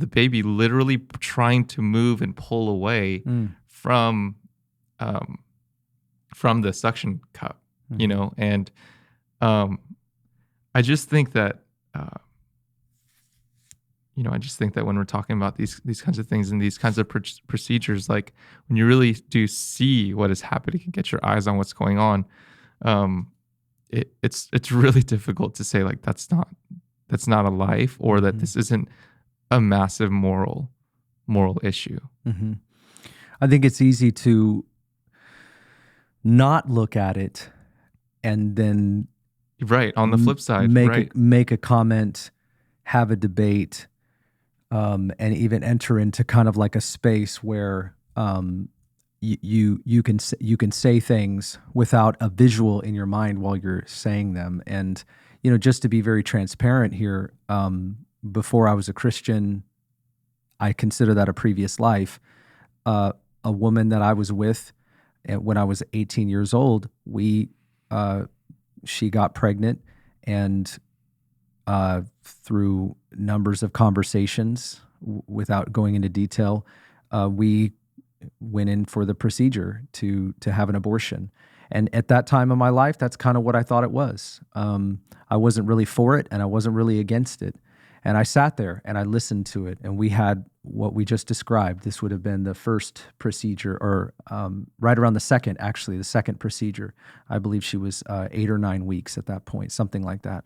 baby literally trying to move and pull away from the suction cup, and I just think that when we're talking about these kinds of things and these kinds of procedures, like, when you really do see what is happening and get your eyes on what's going on, it's really difficult to say, like, that's not a life, or that this isn't a massive moral issue. Mm-hmm. I think it's easy to not look at it and then on the flip side make a comment, have a debate, and even enter into kind of like a space where you can say things without a visual in your mind while you're saying them. And just to be very transparent here, before I was a Christian, I consider that a previous life. A woman that I was with when I was 18 years old, she got pregnant, and through numbers of conversations, without going into detail, we went in for the procedure to have an abortion. And at that time of my life, that's kind of what I thought it was. I wasn't really for it, and I wasn't really against it. And I sat there and I listened to it, and we had what we just described. This would have been the first procedure, or right around the second procedure. I believe she was 8 or 9 weeks at that point, something like that.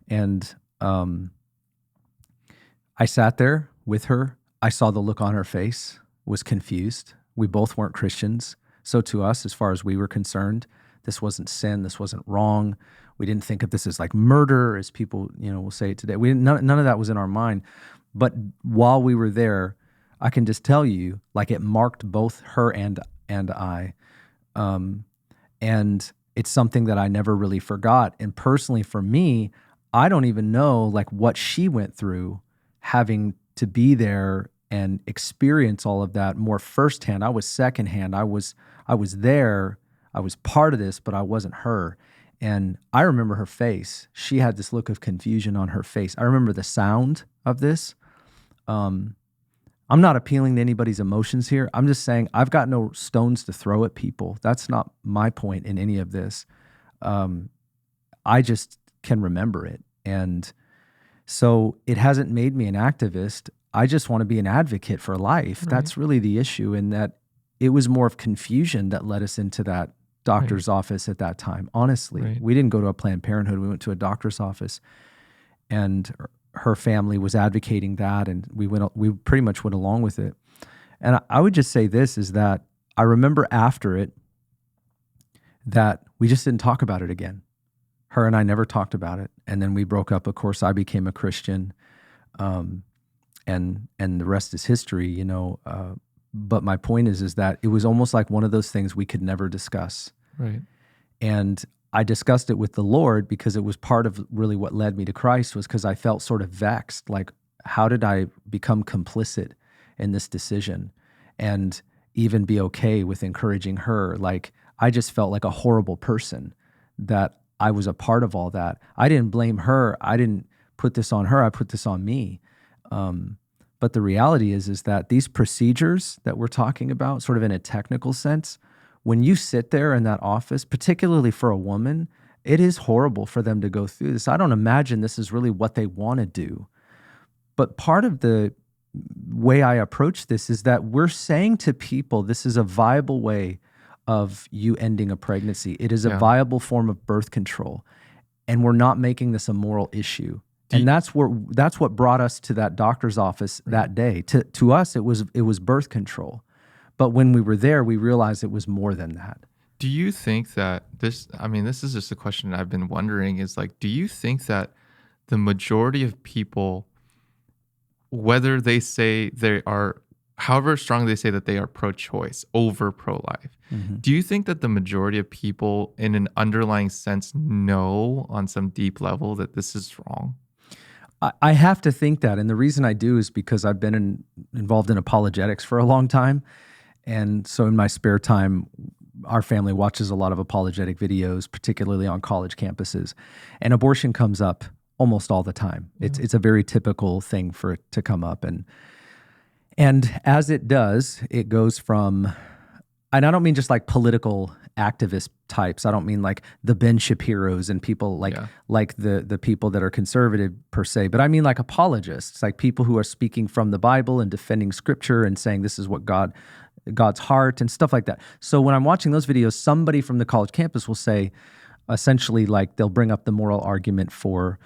And I sat there with her. I saw the look on her face, was confused. We both weren't Christians. So to us, as far as we were concerned, this wasn't sin. This wasn't wrong. We didn't think of this as like murder, as people, will say it today. None of that was in our mind. But while we were there, I can just tell you, like, it marked both her and I. And it's something that I never really forgot. And personally, for me, I don't even know like what she went through having to be there and experience all of that more firsthand. I was secondhand. I was there. I was part of this, but I wasn't her. And I remember her face. She had this look of confusion on her face. I remember the sound of this. I'm not appealing to anybody's emotions here. I'm just saying I've got no stones to throw at people. That's not my point in any of this. I just can remember it. And so it hasn't made me an activist. I just want to be an advocate for life. Right. That's really the issue, in that it was more of confusion that led us into that doctor's office at that time. Honestly, we didn't go to a Planned Parenthood. We went to a doctor's office, and her family was advocating that, and we pretty much went along with it. And I would just say this, is that I remember after it that we just didn't talk about it again. Her and I never talked about it. And then we broke up. Of course, I became a Christian, and the rest is history, you know. But my point is that it was almost like one of those things we could never discuss. Right. And I discussed it with the Lord because it was part of really what led me to Christ, was because I felt sort of vexed. Like, how did I become complicit in this decision and even be okay with encouraging her? Like, I just felt like a horrible person that I was a part of all that. I didn't blame her. I didn't put this on her. I put this on me. But the reality is that these procedures that we're talking about, sort of in a technical sense, when you sit there in that office, particularly for a woman, it is horrible for them to go through this. I don't imagine this is really what they want to do. But part of the way I approach this is that we're saying to people, this is a viable way of you ending a pregnancy. It is a viable form of birth control. And we're not making this a moral issue. And that's what brought us to that doctor's office that day. To us, it was birth control. But when we were there, we realized it was more than that. Do you think that this is just a question I've been wondering, is like, do you think that the majority of people, whether they say they are, however strong they say that they are pro-choice over pro-life, do you think that the majority of people in an underlying sense know on some deep level that this is wrong? I have to think that. And the reason I do is because I've been involved in apologetics for a long time. And so in my spare time, our family watches a lot of apologetic videos, particularly on college campuses. And abortion comes up almost all the time. It's a very typical thing for it to come up. And as it does, it goes from, and I don't mean just like political activist types. I don't mean like the Ben Shapiros and people like the people that are conservative per se, but I mean like apologists, like people who are speaking from the Bible and defending scripture and saying this is what God's heart and stuff like that. So when I'm watching those videos, somebody from the college campus will say, essentially, like, they'll bring up the moral argument for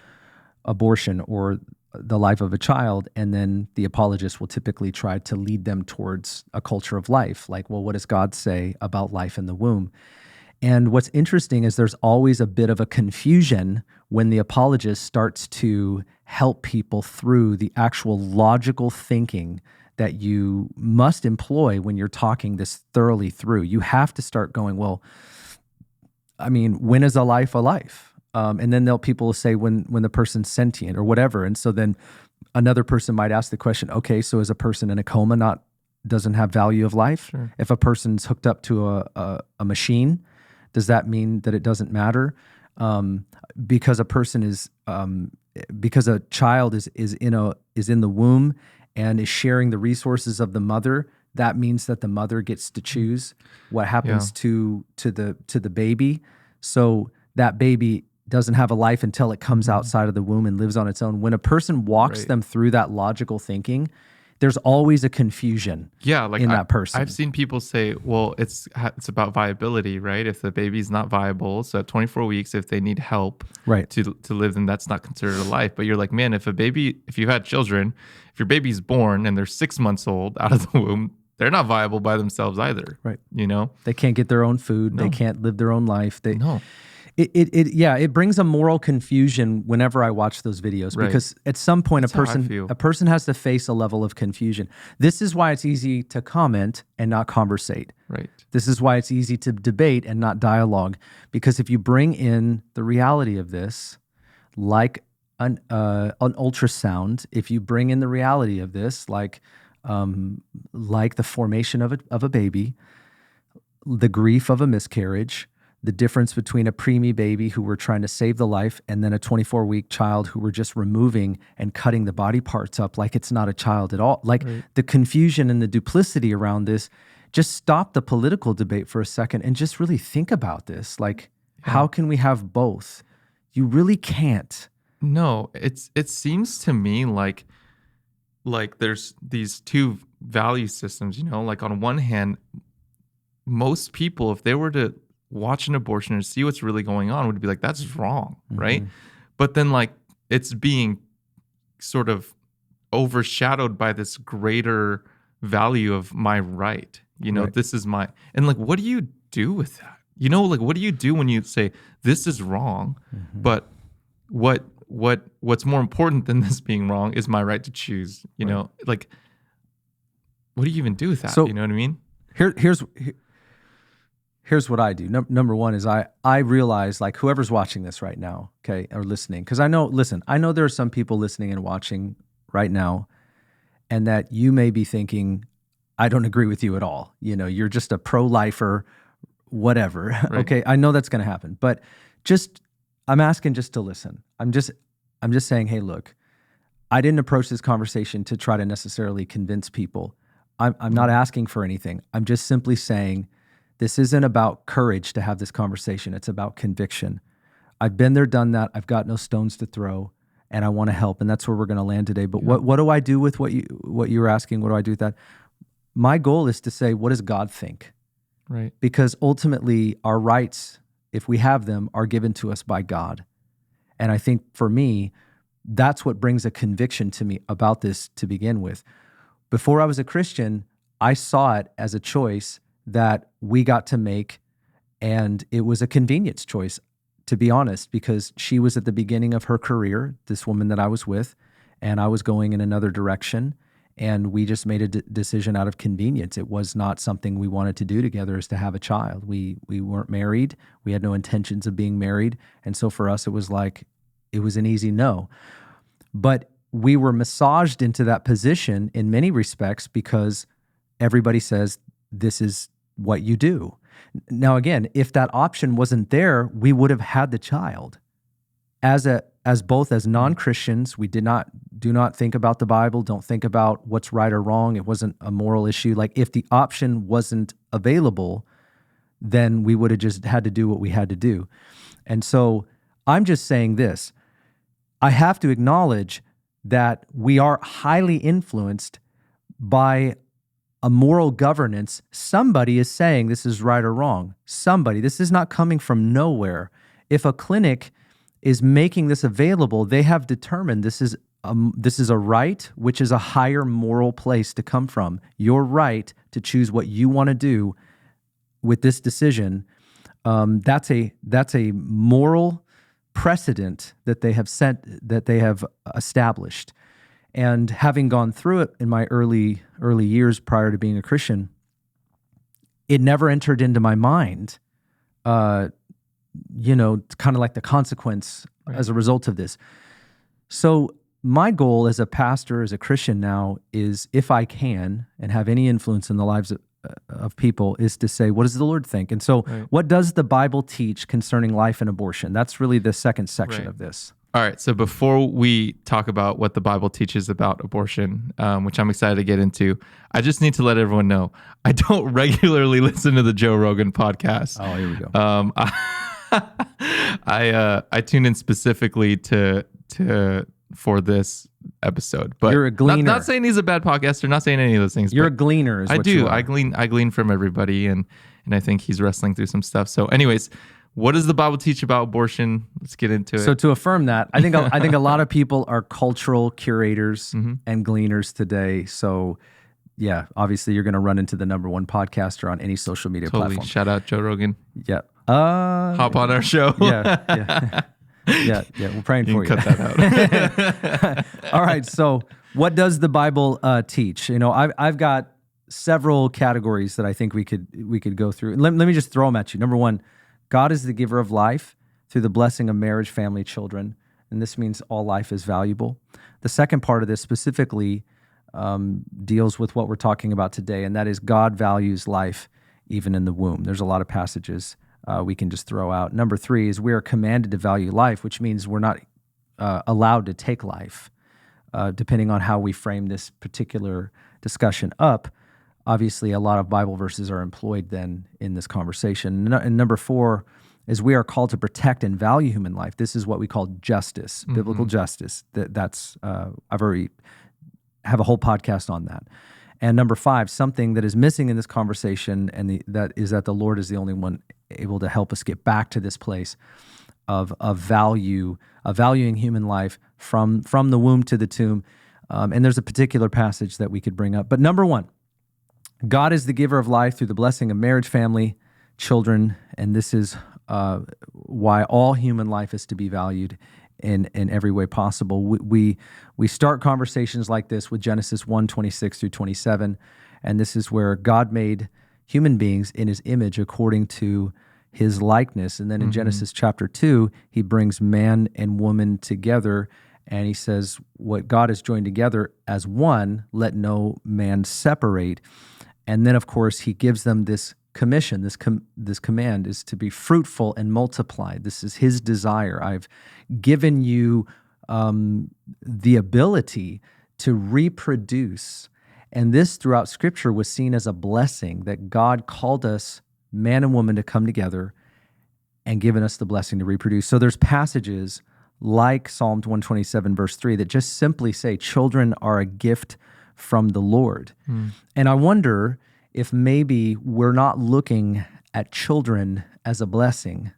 abortion or the life of a child, and then the apologist will typically try to lead them towards a culture of life. Like, well, what does God say about life in the womb? And what's interesting is there's always a bit of a confusion when the apologist starts to help people through the actual logical thinking that you must employ when you're talking this thoroughly through. You have to start going, well, I mean, when is a life a life? And then people will say when the person's sentient or whatever. And so then another person might ask the question, okay, so is a person in a coma doesn't have value of life? Sure. If a person's hooked up to a machine, does that mean that it doesn't matter? Because a person is because a child is in the womb and is sharing the resources of the mother, that means that the mother gets to choose what happens to the baby. So that baby doesn't have a life until it comes outside of the womb and lives on its own. When a person walks them through that logical thinking, there's always a confusion in that person. I've seen people say, well, it's about viability, right? If the baby's not viable, so at 24 weeks, if they need help to live, then that's not considered a life. But you're like, man, if you've had children, if your baby's born and they're 6 months old out of the womb, they're not viable by themselves either. Right. You know? They can't get their own food. No. They can't live their own life. It brings a moral confusion whenever I watch those videos, because at some point a person has to face a level of confusion. This is why it's easy to comment and not conversate. Right. This is why it's easy to debate and not dialogue, because if you bring in the reality of this, like an ultrasound, if you bring in the reality of this, like the formation of a baby, the grief of a miscarriage, the difference between a preemie baby who we're trying to save the life and then a 24-week child who we're just removing and cutting the body parts up like it's not a child at all. Like the confusion and the duplicity around this, just stop the political debate for a second and just really think about this. Like, how can we have both? You really can't. No, it seems to me like there's these two value systems, like on one hand, most people, if they were to watch an abortion and see what's really going on, would be like, that's wrong, right? But then like it's being sort of overshadowed by this greater value of my right. Right. This is my, and like, what do you do with that? Like, what do you do when you say this is wrong, but what's more important than this being wrong is my right to choose, Right. like, what do you even do with that? So- You know what I mean? Here's what I do. Number one is I realize, like, whoever's watching this right now, okay, or listening, because I know there are some people listening and watching right now, and that you may be thinking, I don't agree with you at all. You're just a pro-lifer, whatever. Right. Okay, I know that's going to happen, but I'm asking just to listen. I'm just saying, hey, look, I didn't approach this conversation to try to necessarily convince people. I'm not asking for anything. I'm just simply saying, this isn't about courage to have this conversation. It's about conviction. I've been there, done that. I've got no stones to throw, and I want to help. And that's where we're going to land today. But what do I do with what you were asking? What do I do with that? My goal is to say, what does God think? Right. Because ultimately, our rights, if we have them, are given to us by God. And I think for me, that's what brings a conviction to me about this to begin with. Before I was a Christian, I saw it as a choice that we got to make, and it was a convenience choice, to be honest, because she was at the beginning of her career, this woman that I was with, and I was going in another direction, and we just made a decision out of convenience. It was not something we wanted to do together, is to have a child. We weren't married. We had no intentions of being married, and so for us, it was an easy no. But we were massaged into that position in many respects because everybody says this is what you do. Now, again, if that option wasn't there, we would have had the child. As both as non-Christians, we do not think about the Bible, don't think about what's right or wrong. It wasn't a moral issue. Like, if the option wasn't available, then we would have just had to do what we had to do. And so I'm just saying this. I have to acknowledge that we are highly influenced by a moral governance. Somebody is saying this is right or wrong. This is not coming from nowhere. If a clinic is making this available, they have determined this is a right, which is a higher moral place to come from. Your right to choose what you want to do with this decision. That's a moral precedent that they have established. And having gone through it in my early years prior to being a Christian, it never entered into my mind, kind of like the consequence as a result of this. So my goal as a pastor, as a Christian now, is, if I can and have any influence in the lives of people, is to say, what does the Lord think? And so what does the Bible teach concerning life and abortion? That's really the second section of this. All right, so before we talk about what the Bible teaches about abortion, which I'm excited to get into, I just need to let everyone know, I don't regularly listen to the Joe Rogan podcast. Oh, here we go. I tune in specifically for this episode. But you're a gleaner. Not saying he's a bad podcaster, not saying any of those things. You're a gleaner, is what you are. I glean from everybody, and I think he's wrestling through some stuff. So anyways, what does the Bible teach about abortion? Let's get into it. So to affirm that, I think a lot of people are cultural curators and gleaners today. So yeah, obviously you're going to run into the number one podcaster on any social media platform. Shout out Joe Rogan. Yeah. Hop on our show. Yeah. We're praying for you. Cut that out. All right. So what does the Bible teach? I've got several categories that I think we could go through. Let me just throw them at you. Number one, God is the giver of life through the blessing of marriage, family, children. And this means all life is valuable. The second part of this specifically deals with what we're talking about today, and that is God values life even in the womb. There's a lot of passages we can just throw out. Number three is we are commanded to value life, which means we're not allowed to take life, depending on how we frame this particular discussion up. Obviously, a lot of Bible verses are employed then in this conversation. And number four, is we are called to protect and value human life. This is what we call justice, biblical justice. That's I've already have a whole podcast on that. And number 5, something that is missing in this conversation, that the Lord is the only one able to help us get back to this place of valuing human life from the womb to the tomb. And there's a particular passage that we could bring up. But number 1, God is the giver of life through the blessing of marriage, family, children, and this is why all human life is to be valued in every way possible. We start conversations like this with Genesis 1:26 through 27, and this is where God made human beings in his image according to his likeness. And then in Genesis chapter 2, he brings man and woman together, and he says, what God has joined together as one, let no man separate. And then, of course, he gives them this commission, this command is to be fruitful and multiply. This is his desire. I've given you the ability to reproduce. And this throughout Scripture was seen as a blessing, that God called us, man and woman, to come together and given us the blessing to reproduce. So there's passages like Psalm 127, verse 3, that just simply say children are a gift from the Lord. And I wonder if maybe we're not looking at children as a blessing.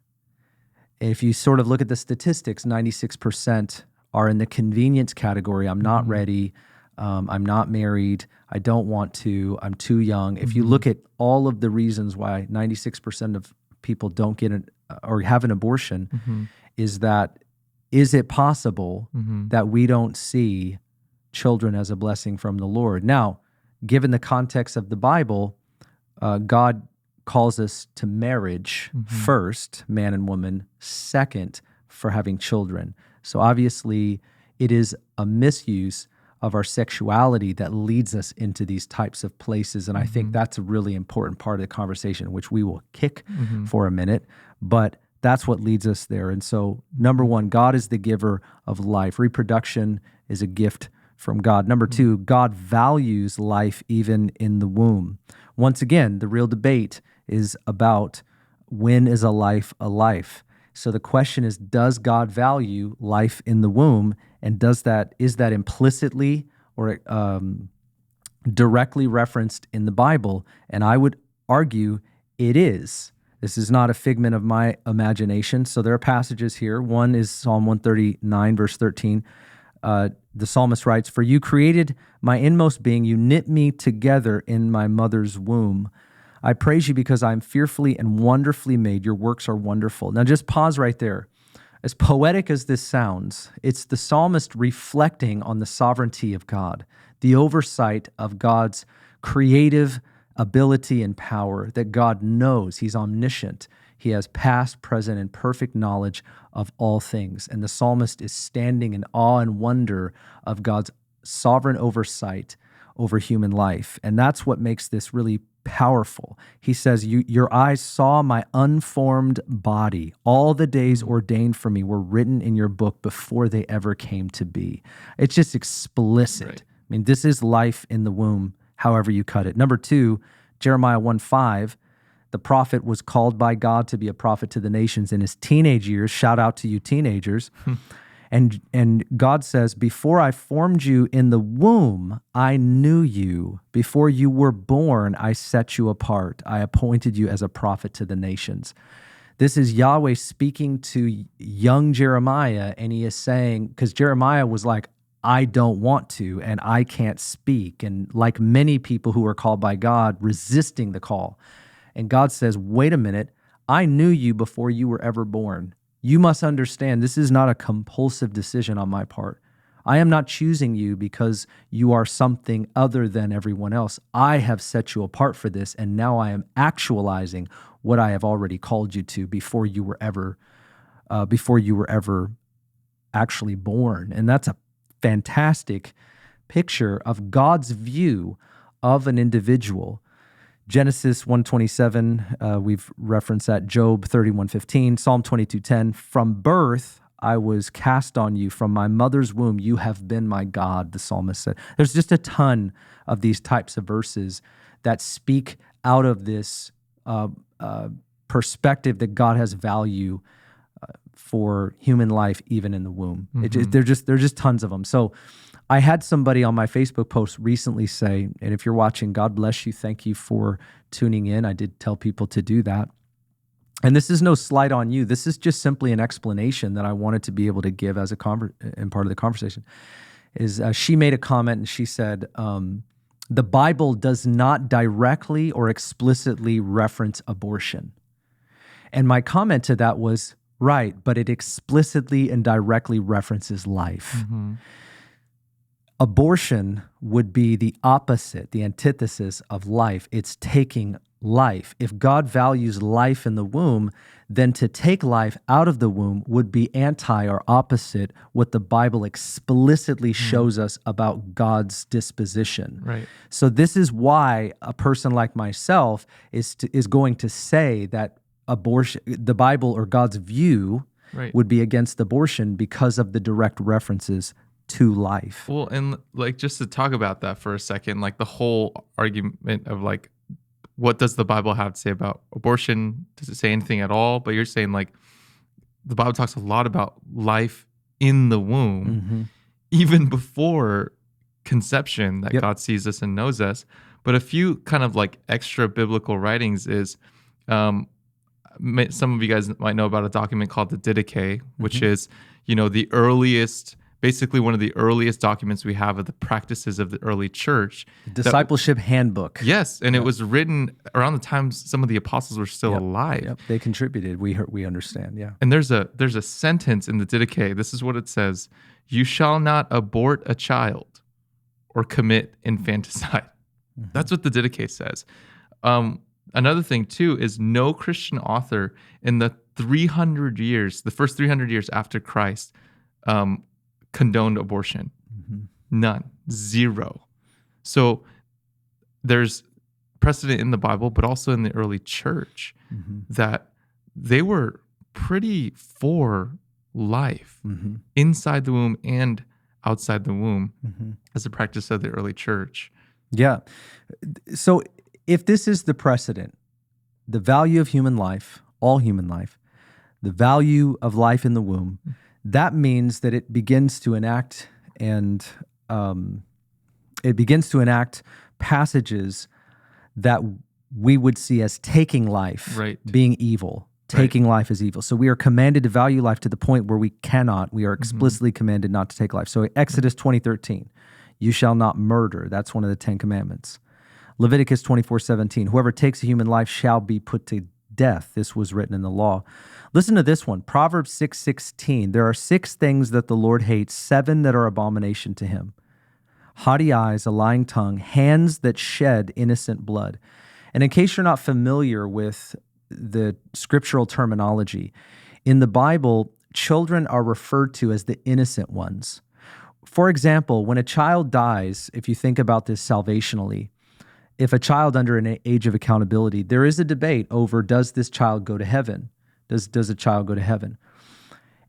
If you sort of look at the statistics, 96% are in the convenience category. I'm not ready. I'm not married. I don't want to. I'm too young. If you look at all of the reasons why 96% of people don't get or have an abortion, is it possible that we don't see children as a blessing from the Lord? Now, given the context of the Bible, God calls us to marriage first, man and woman, second, for having children. So obviously, it is a misuse of our sexuality that leads us into these types of places. And I think that's a really important part of the conversation, which we will kick for a minute. But that's what leads us there. And so, number 1, God is the giver of life. Reproduction is a gift from God. Number 2, God values life even in the womb. Once again, the real debate is about when is a life a life. So the question is, does God value life in the womb? And is that implicitly or directly referenced in the Bible? And I would argue it is. This is not a figment of my imagination. So there are passages here. One is Psalm 139, verse 13. The psalmist writes, "For you created my inmost being, you knit me together in my mother's womb. I praise you because I am fearfully and wonderfully made. Your works are wonderful." Now just pause right there. As poetic as this sounds, it's the psalmist reflecting on the sovereignty of God, the oversight of God's creative ability and power, that God knows. He's omniscient. He has past, present, and perfect knowledge of all things. And the psalmist is standing in awe and wonder of God's sovereign oversight over human life. And that's what makes this really powerful. He says, your eyes saw my unformed body. All the days ordained for me were written in your book before they ever came to be. It's just explicit. Right. I mean, this is life in the womb, however you cut it. Number 2, Jeremiah 1:5, the prophet was called by God to be a prophet to the nations in his teenage years. Shout out to you teenagers. And God says, "Before I formed you in the womb, I knew you. Before you were born, I set you apart. I appointed you as a prophet to the nations." This is Yahweh speaking to young Jeremiah, and he is saying, because Jeremiah was like, I don't want to, and I can't speak. And like many people who are called by God, resisting the call. And God says, wait a minute, I knew you before you were ever born. You must understand, this is not a compulsive decision on my part. I am not choosing you because you are something other than everyone else. I have set you apart for this, and now I am actualizing what I have already called you to before you were ever actually born. And that's a fantastic picture of God's view of an individual. Genesis 1:27, we've referenced that. Job 31:15, Psalm 22:10. From birth I was cast on you. From my mother's womb you have been my God, the psalmist said. There's just a ton of these types of verses that speak out of this perspective that God has value for human life, even in the womb. There're just tons of them. So I had somebody on my Facebook post recently say, and if you're watching, God bless you. Thank you for tuning in. I did tell people to do that. And this is no slight on you. This is just simply an explanation that I wanted to be able to give as in part of the conversation. She made a comment and she said, the Bible does not directly or explicitly reference abortion. And my comment to that was, right, but it explicitly and directly references life. Abortion would be the opposite, the antithesis of life. It's taking life. If God values life in the womb, then to take life out of the womb would be anti or opposite what the Bible explicitly shows us about God's disposition. Right. So this is why a person like myself is going to say that abortion, the Bible or God's view would be against abortion because of the direct references to life. Well, and like just to talk about that for a second, like the whole argument of like, what does the Bible have to say about abortion? Does it say anything at all? But you're saying like the Bible talks a lot about life in the womb, even before conception, that God sees us and knows us. But a few kind of like extra biblical writings is, some of you guys might know about a document called the Didache, which is, the earliest, basically one of the earliest documents we have of the practices of the early church. Discipleship handbook. Yes, and it was written around the time some of the apostles were still alive. They contributed. We understand, And there's a sentence in the Didache. This is what it says: "You shall not abort a child or commit infanticide." That's what the Didache says. Another thing too is no Christian author in the first 300 years after Christ, condoned abortion. None. Zero. So there's precedent in the Bible, but also in the early church that they were pretty for life inside the womb and outside the womb as a practice of the early church. Yeah. So if this is the precedent, the value of human life, all human life, the value of life in the womb, that means that it begins to enact passages that we would see as taking life, being evil, taking life as evil. So we are commanded to value life to the point where we are explicitly commanded not to take life. So Exodus 20:13, you shall not murder. That's one of the 10 commandments. Leviticus 24:17, whoever takes a human life shall be put to death. This was written in the law. Listen to this one, Proverbs 6:16. There are 6 things that the Lord hates, 7 that are abomination to him: haughty eyes, a lying tongue, hands that shed innocent blood. And in case you're not familiar with the scriptural terminology, in the Bible, children are referred to as the innocent ones. For example, when a child dies, if you think about this salvationally, if a child under an age of accountability, there is a debate over, does this child go to heaven? Does a child go to heaven?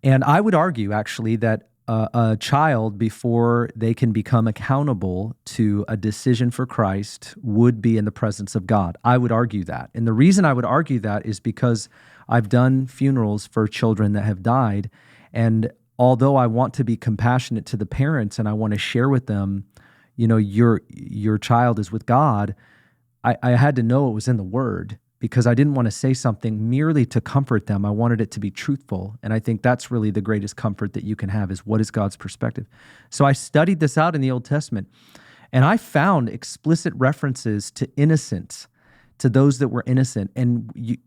And I would argue, actually, that a child, before they can become accountable to a decision for Christ, would be in the presence of God. I would argue that. And the reason I would argue that is because I've done funerals for children that have died. And although I want to be compassionate to the parents and I want to share with them, your child is with God, I had to know it was in the Word, because I didn't want to say something merely to comfort them. I wanted it to be truthful. And I think that's really the greatest comfort that you can have, is what is God's perspective. So I studied this out in the Old Testament, and I found explicit references to innocence, to those that were innocent. And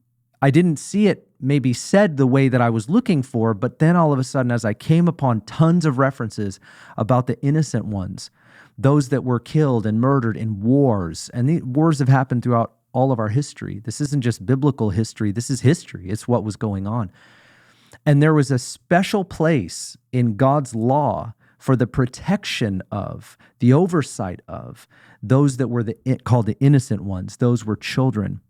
I didn't see it maybe said the way that I was looking for, but then all of a sudden, as I came upon tons of references about the innocent ones, those that were killed and murdered in wars, and the wars have happened throughout all of our history. This isn't just biblical history. This is history. It's what was going on. And there was a special place in God's law for the protection of, the oversight of those that were called the innocent ones. Those were children.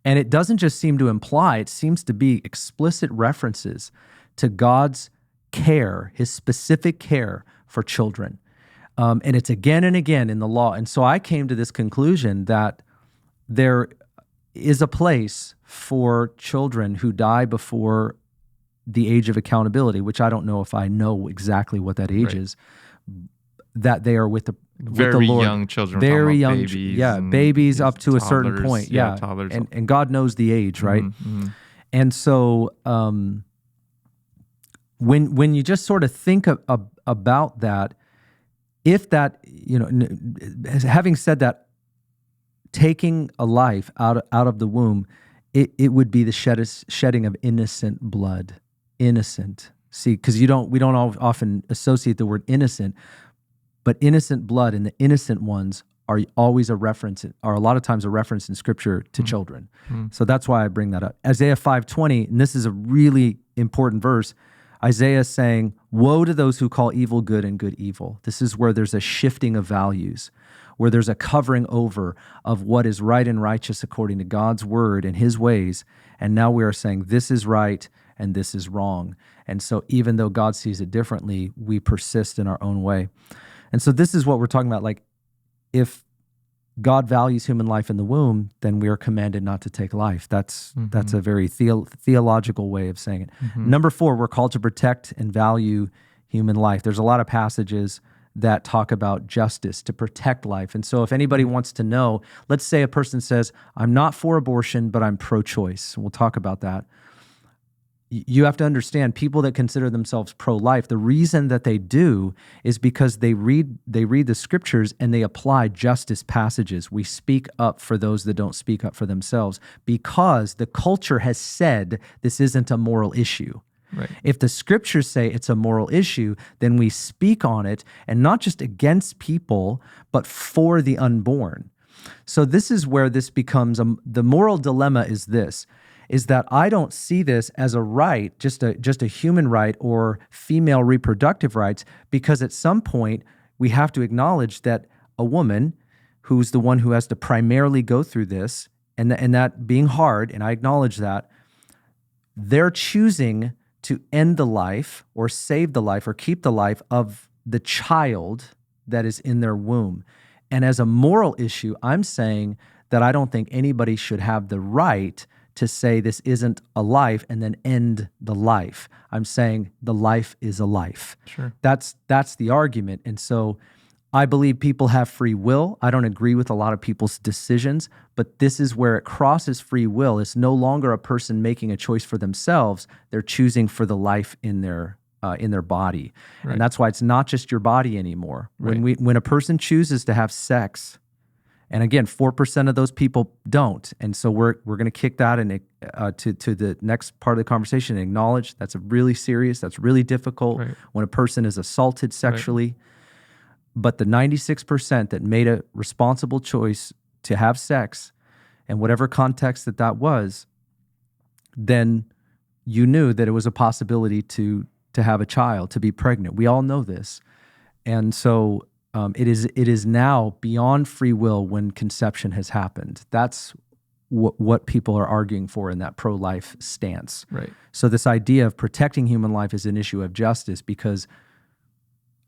And it doesn't just seem to imply, it seems to be explicit references to God's care, his specific care for children. And it's again and again in the law. And so I came to this conclusion that there is a place for children who die before the age of accountability, which I don't know if I know exactly what that age is, that they are with the very Lord. Young children, very young, babies, babies up to a certain point, toddlers, and God knows the age, right? Mm-hmm. And so when you just sort of think about that, if that, having said that, taking a life out of the womb, it would be the shedding of innocent blood. Innocent. See, because we don't often associate the word innocent, but innocent blood and the innocent ones are always a lot of times a reference in Scripture to children. So that's why I bring that up. Isaiah 5:20, and this is a really important verse. Isaiah is saying, "Woe to those who call evil good and good evil." This is where there's a shifting of values, where there's a covering over of what is right and righteous according to God's word and his ways. And now we are saying this is right and this is wrong. And so even though God sees it differently, we persist in our own way. And so this is what we're talking about. Like, if God values human life in the womb, then we are commanded not to take life. That's a very theological way of saying it. Number 4, we're called to protect and value human life. There's a lot of passages that talk about justice, to protect life. And so if anybody wants to know, let's say a person says, I'm not for abortion, but I'm pro-choice. We'll talk about that. You have to understand, people that consider themselves pro-life, the reason that they do is because they read the Scriptures and they apply justice passages. We speak up for those that don't speak up for themselves, because the culture has said this isn't a moral issue. Right. If the Scriptures say it's a moral issue, then we speak on it, and not just against people, but for the unborn. So this is where this becomes the moral dilemma is that I don't see this as a right, just a human right or female reproductive rights, because at some point we have to acknowledge that a woman who's the one who has to primarily go through this, and that being hard, and I acknowledge that, they're choosing to end the life or save the life or keep the life of the child that is in their womb. And as a moral issue, I'm saying that I don't think anybody should have the right to say this isn't a life and then end the life. I'm saying the life is a life. Sure. That's the argument. And so I believe people have free will. I don't agree with a lot of people's decisions, but this is where it crosses free will. It's no longer a person making a choice for themselves. They're choosing for the life in their body. Right. And that's why it's not just your body anymore. Right. When a person chooses to have sex, and again, 4% of those people don't. And so we're going to kick that and to the next part of the conversation and acknowledge that's really serious, that's really difficult when a person is assaulted sexually. Right. But the 96% that made a responsible choice to have sex, and whatever context that was, then you knew that it was a possibility to have a child, to be pregnant. We all know this. And so it is now beyond free will when conception has happened. That's what people are arguing for in that pro-life stance. Right. So this idea of protecting human life is an issue of justice, because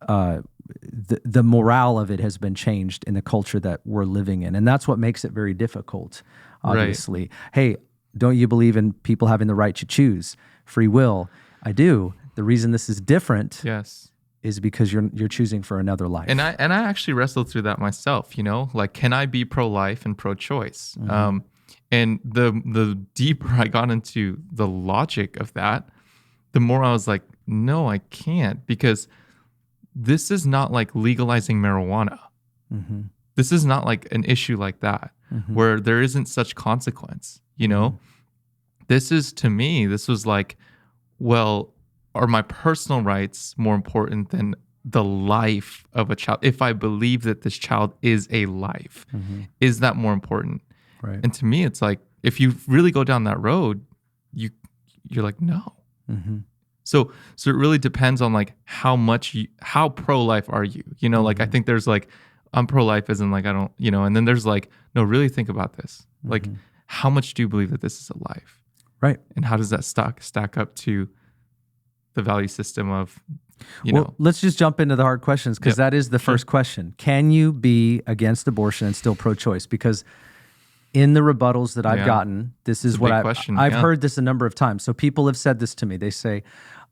the morale of it has been changed in the culture that we're living in. And that's what makes it very difficult, obviously. Right. Hey, don't you believe in people having the right to choose? Free will. I do. The reason this is different is because you're choosing for another life. And I actually wrestled through that myself, like, can I be pro-life and pro-choice? Mm-hmm. And the deeper I got into the logic of that, the more I was like, no, I can't, because this is not like legalizing marijuana. Mm-hmm. This is not like an issue like that, where there isn't such consequence, Mm-hmm. This was like, well, are my personal rights more important than the life of a child? If I believe that this child is a life, is that more important? Right. And to me, it's like, if you really go down that road, you're like, no. Mm-hmm. So it really depends on like how pro-life are you? Like, I think there's like, I'm pro-life as in like, I don't, and then there's like, no, really think about this. Like, how much do you believe that this is a life? Right. And how does that stack up to the value system of, let's just jump into the hard questions, because that is the first question. Can you be against abortion and still pro-choice? Because in the rebuttals that I've gotten, this is what I've heard this a number of times. So people have said this to me. They say,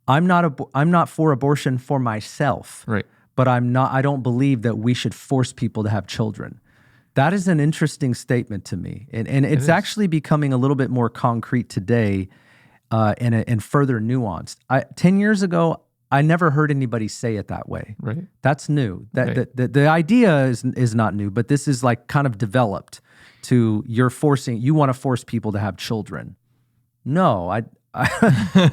I'm not for abortion for myself, right? But I don't believe that we should force people to have children. That is an interesting statement to me. And it's actually becoming a little bit more concrete today and further nuanced. 10 years ago, I never heard anybody say it that way. Right. That's new. The idea is not new, but this is like kind of developed to you want to force people to have children. No, I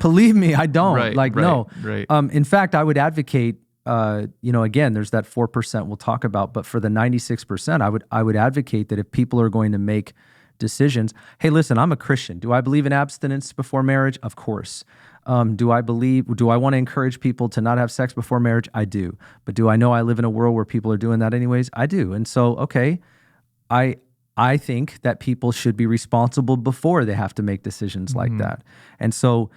believe me, I don't. No. Right. In fact, I would advocate, again, there's that 4% we'll talk about, but for the 96%, I would advocate that if people are going to make decisions, hey, listen, I'm a Christian. Do I believe in abstinence before marriage? Of course. Do I want to encourage people to not have sex before marriage? I do. But do I know I live in a world where people are doing that anyways? I do. And so, okay, I think that people should be responsible before they have to make decisions like that. And so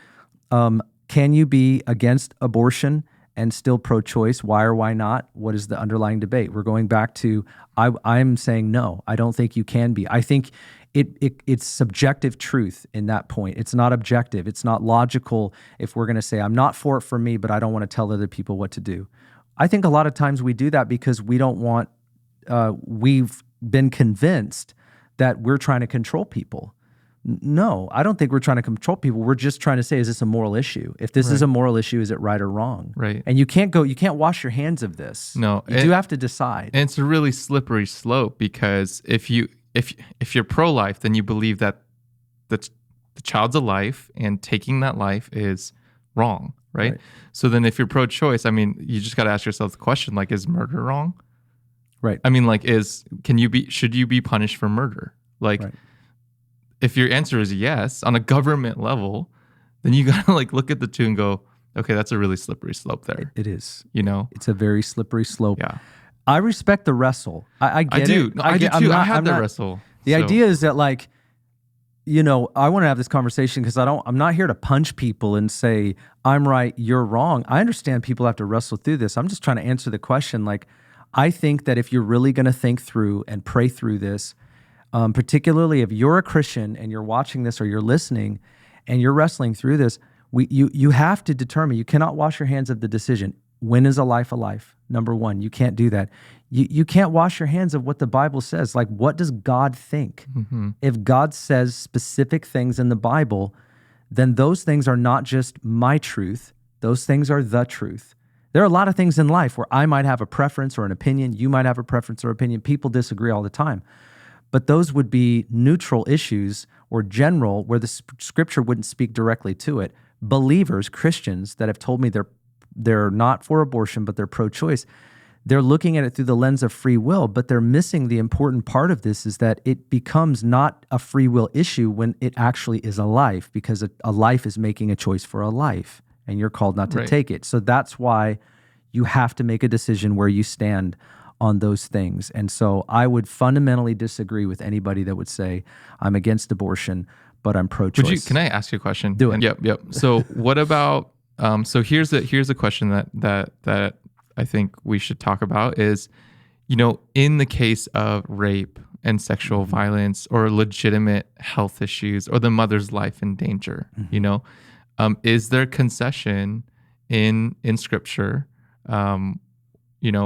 can you be against abortion and still pro-choice? Why or why not? What is the underlying debate? We're going back to, I'm saying no. I don't think you can be. I think it's subjective truth in that point. It's not objective. It's not logical if we're going to say, I'm not for it for me, but I don't want to tell other people what to do. I think a lot of times we do that because we don't want, we've been convinced that we're trying to control people. No, I don't think we're trying to control people. We're just trying to say, is this a moral issue? If this is a moral issue, is it right or wrong? Right. And you can't wash your hands of this. No. You do have to decide. And it's a really slippery slope because if you're pro-life, then you believe that the child's a life and taking that life is wrong, right? So then if you're pro-choice, I mean, you just got to ask yourself the question, like, is murder wrong? Right. I mean, like, should you be punished for murder? Like, if your answer is yes, on a government level, then you got to like look at the two and go, okay, that's a really slippery slope there. It is. It's a very slippery slope. Yeah. I respect the wrestle. I get do. it. No, I do too. I had the wrestle. The idea is that like, I want to have this conversation because I'm not here to punch people and say, I'm right, you're wrong. I understand people have to wrestle through this. I'm just trying to answer the question. Like, I think that if you're really going to think through and pray through this, particularly if you're a Christian and you're watching this or you're listening and you're wrestling through this, you have to determine, you cannot wash your hands of the decision. When is a life a life? Number one, you can't do that. You can't wash your hands of what the Bible says. Like, what does God think? If God says specific things in the Bible, then those things are not just my truth. Those things are the truth. There are a lot of things in life where I might have a preference or an opinion. You might have a preference or opinion. People disagree all the time. But those would be neutral issues or general where the scripture wouldn't speak directly to it. Believers, Christians that have told me they're not for abortion, but they're pro-choice, they're looking at it through the lens of free will, but they're missing the important part of this is that it becomes not a free will issue when it actually is a life, because a life is making a choice for a life, and you're called not to take it. So that's why you have to make a decision where you stand on those things. And so I would fundamentally disagree with anybody that would say, I'm against abortion, but I'm pro-choice. Can I ask you a question? Do it. Yep. So what about, so here's a question that I think we should talk about is, in the case of rape and sexual violence or legitimate health issues or the mother's life in danger, is there concession in scripture,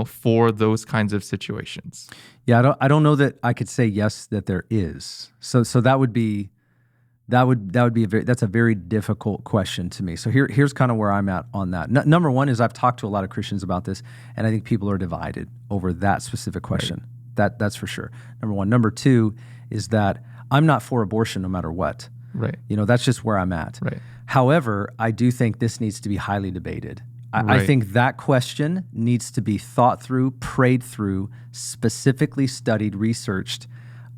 for those kinds of situations? Yeah, I don't know that I could say yes that there is. So that would be that's a very difficult question to me. So here's kind of where I'm at on that. Number one is I've talked to a lot of Christians about this, and I think people are divided over that specific question. That's for sure. Number one. Number two is that I'm not for abortion no matter what. Right. That's just where I'm at. Right. However, I do think this needs to be highly debated. I think that question needs to be thought through, prayed through, specifically studied, researched,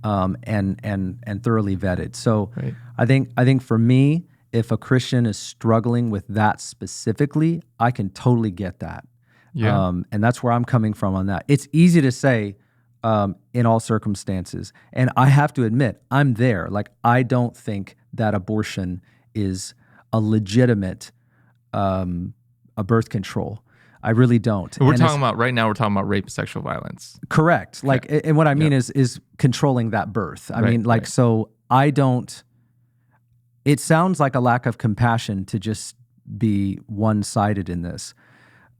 and thoroughly vetted. So I think for me, if a Christian is struggling with that specifically, I can totally get that. Yeah. And that's where I'm coming from on that. It's easy to say in all circumstances. And I have to admit, I'm there. Like, I don't think that abortion is a legitimate a birth control. I really don't. We're talking about right now. We're talking about rape and sexual violence. Correct. Okay. Like, and what I mean is controlling that birth. I mean, like, so I don't. It sounds like a lack of compassion to just be one-sided in this,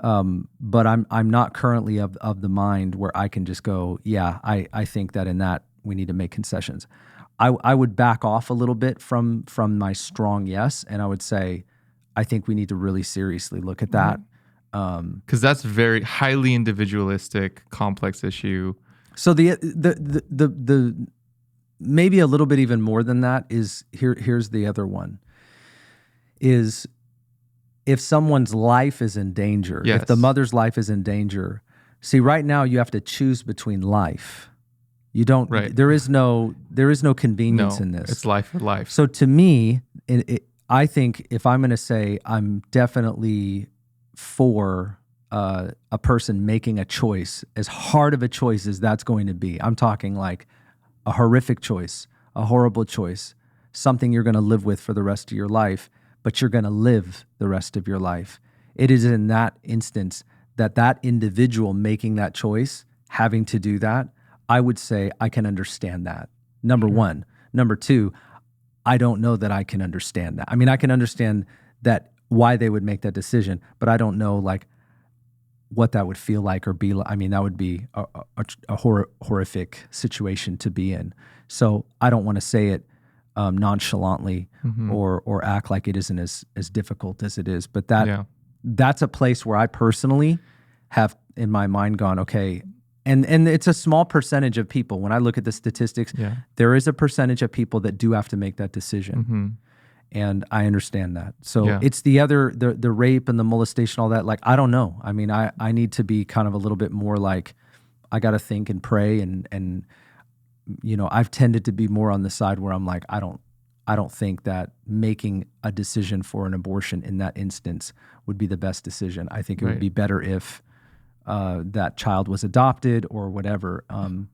but I'm not currently of the mind where I can just go, yeah, I think that in that we need to make concessions. I would back off a little bit from my strong yes, and I would say, I think we need to really seriously look at that. Because that's very highly individualistic, complex issue. So the maybe a little bit even more than that is here's the other one is if someone's life is in danger, if the mother's life is in danger. See, right now you have to choose between life. You don't. Right. There is no convenience in this. It's life or life. So to me, I think if I'm going to say I'm definitely for a person making a choice, as hard of a choice as that's going to be, I'm talking like a horrific choice, a horrible choice, something you're going to live with for the rest of your life, but you're going to live the rest of your life. It is in that instance that individual making that choice, having to do that, I would say I can understand that. Number one. Number two, I don't know that I can understand that. I mean, I can understand that why they would make that decision, but I don't know like what that would feel like or be like. I mean, that would be a horrific situation to be in. So I don't want to say it nonchalantly or act like it isn't as difficult as it is. But that's a place where I personally have in my mind gone, okay, and it's a small percentage of people. When I look at the statistics, there is a percentage of people that do have to make that decision. And I understand that. So it's the rape and the molestation, all that. Like, I don't know. I mean, I need to be kind of a little bit more like, I got to think and pray. And, you know, I've tended to be more on the side where I'm like, I don't think that making a decision for an abortion in that instance would be the best decision. I think it would be better if that child was adopted or whatever. And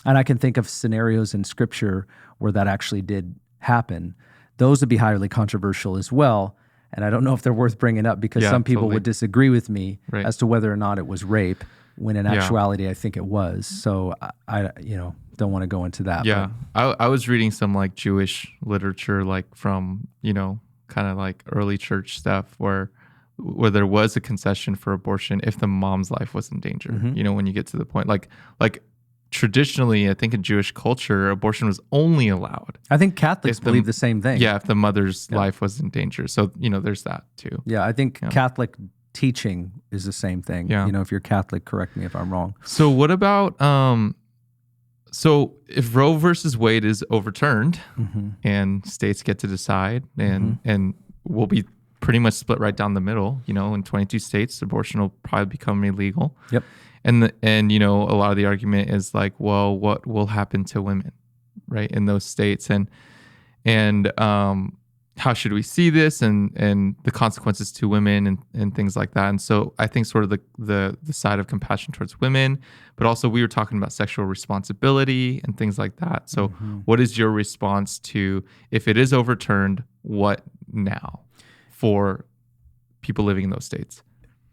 I can think of scenarios in Scripture where that actually did happen. Those would be highly controversial as well. And I don't know if they're worth bringing up because some people would disagree with me as to whether or not it was rape, when in actuality I think it was. So I don't want to go into that. Yeah. I was reading some like Jewish literature, like from, kind of like early church stuff where there was a concession for abortion if the mom's life was in danger. When you get to the point like traditionally, I think in Jewish culture, abortion was only allowed. I think Catholics believe the same thing. Yeah, if the mother's life was in danger. So, there's that too. Yeah, I think Catholic teaching is the same thing. Yeah. If you're Catholic, correct me if I'm wrong. So what about, so if Roe versus Wade is overturned and states get to decide and we'll be pretty much split right down the middle, in 22 states, abortion will probably become illegal. Yep. And a lot of the argument is like, well, what will happen to women, right, in those states, and how should we see this, and the consequences to women and things like that. And so I think sort of the side of compassion towards women, but also we were talking about sexual responsibility and things like that. So what is your response to if it is overturned? What now for people living in those states?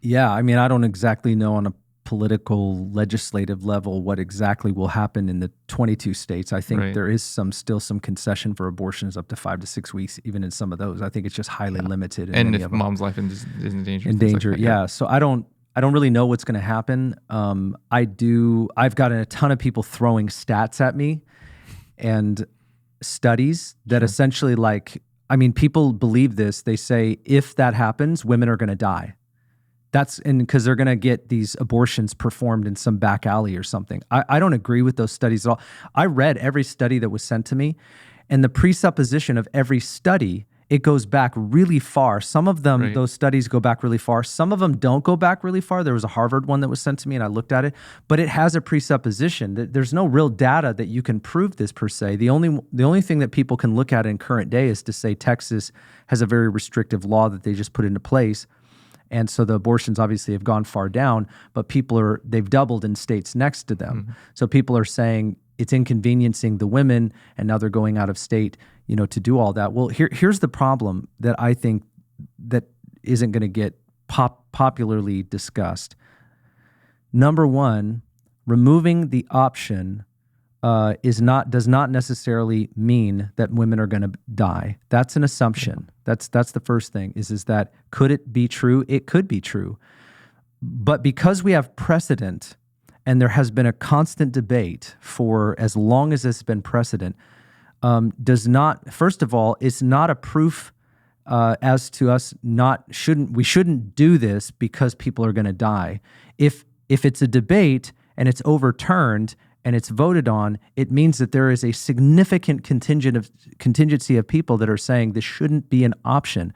Yeah, I mean, I don't exactly know on a political legislative level what exactly will happen in the 22 states. I think there is still some concession for abortions up to 5 to 6 weeks, even in some of those. I think it's just highly limited. And if mom's life is in danger. In danger, like that, So I don't really know what's going to happen. I've gotten a ton of people throwing stats at me and studies that essentially people believe this. They say if that happens, women are going to die. Because they're going to get these abortions performed in some back alley or something. I don't agree with those studies at all. I read every study that was sent to me, and the presupposition of every study, it goes back really far. Some of them, those studies go back really far. Some of them don't go back really far. There was a Harvard one that was sent to me, and I looked at it, but it has a presupposition. There's no real data that you can prove this per se. The only thing that people can look at in current day is to say Texas has a very restrictive law that they just put into place. And so the abortions obviously have gone far down, but they've doubled in states next to them. So people are saying it's inconveniencing the women, and now they're going out of state, to do all that. Well, here's the problem that I think that isn't going to get popularly discussed. Number one, removing the option does not necessarily mean that women are going to die. That's an assumption. That's the first thing. Is that could it be true? It could be true, but because we have precedent, and there has been a constant debate for as long as it's been precedent, does not. First of all, it's not a proof as to us we shouldn't do this because people are going to die. If it's a debate and it's overturned and it's voted on, it means that there is a significant contingency of people that are saying this shouldn't be an option.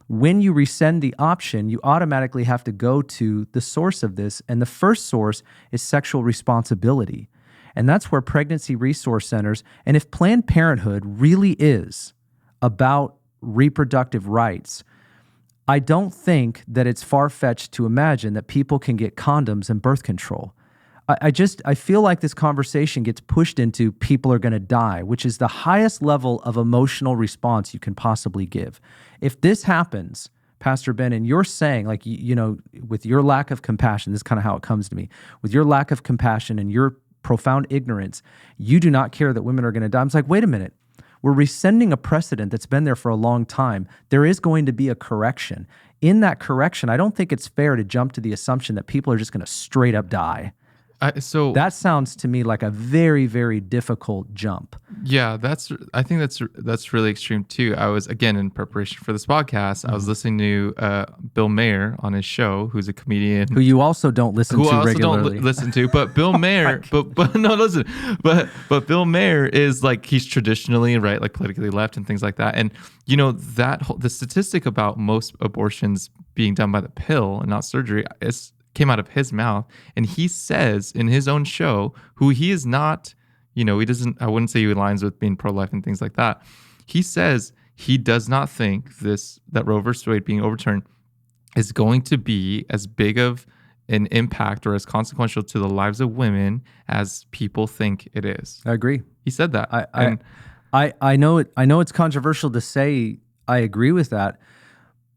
When you rescind the option, you automatically have to go to the source of this, and the first source is sexual responsibility. And that's where pregnancy resource centers, and if Planned Parenthood really is about reproductive rights, I don't think that it's far-fetched to imagine that people can get condoms and birth control. I feel like this conversation gets pushed into people are going to die, which is the highest level of emotional response you can possibly give. If this happens, Pastor Ben, and you're saying, like, with your lack of compassion, this is kind of how it comes to me, with your lack of compassion and your profound ignorance, you do not care that women are going to die. I'm like, wait a minute. We're rescinding a precedent that's been there for a long time. There is going to be a correction. In that correction, I don't think it's fair to jump to the assumption that people are just going to straight up die. So that sounds to me like a very, very difficult jump. Yeah, I think that's really extreme too. I was, again, in preparation for this podcast, I was listening to Bill Maher on his show, who's a comedian who you also don't listen to regularly. Don't listen to, but Bill Maher, but Bill Maher is like, he's traditionally right, like politically left and things like that. And the statistic about most abortions being done by the pill and not surgery came out of his mouth, and he says in his own show, who he is not, he doesn't, I wouldn't say he aligns with being pro-life and things like that. He says he does not think that Roe versus Wade being overturned is going to be as big of an impact or as consequential to the lives of women as people think it is. I agree. He said that. I know it's controversial to say I agree with that,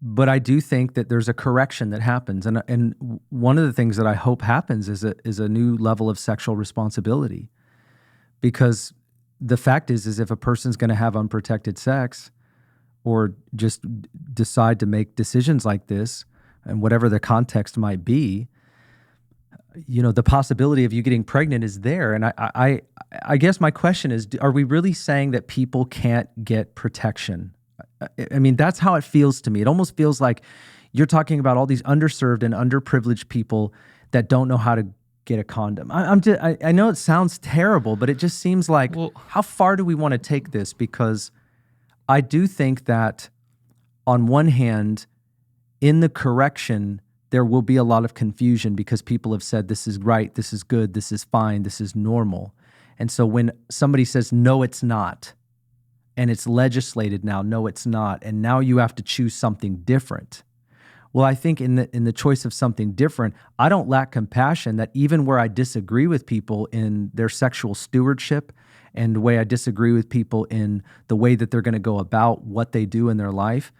but I do think that there's a correction that happens, and one of the things that I hope happens is a new level of sexual responsibility, because the fact is if a person's going to have unprotected sex, or just decide to make decisions like this, and whatever the context might be, the possibility of you getting pregnant is there. And I guess my question is, are we really saying that people can't get protection? I mean, that's how it feels to me. It almost feels like you're talking about all these underserved and underprivileged people that don't know how to get a condom. I know it sounds terrible, but it just seems like, how far do we want to take this? Because I do think that on one hand, in the correction, there will be a lot of confusion because people have said this is right, this is good, this is fine, this is normal. And so when somebody says, no, it's not, and it's legislated now, no, it's not, and now you have to choose something different. Well, I think in the choice of something different, I don't lack compassion that even where I disagree with people in their sexual stewardship and the way I disagree with people in the way that they're going to go about what they do in their life,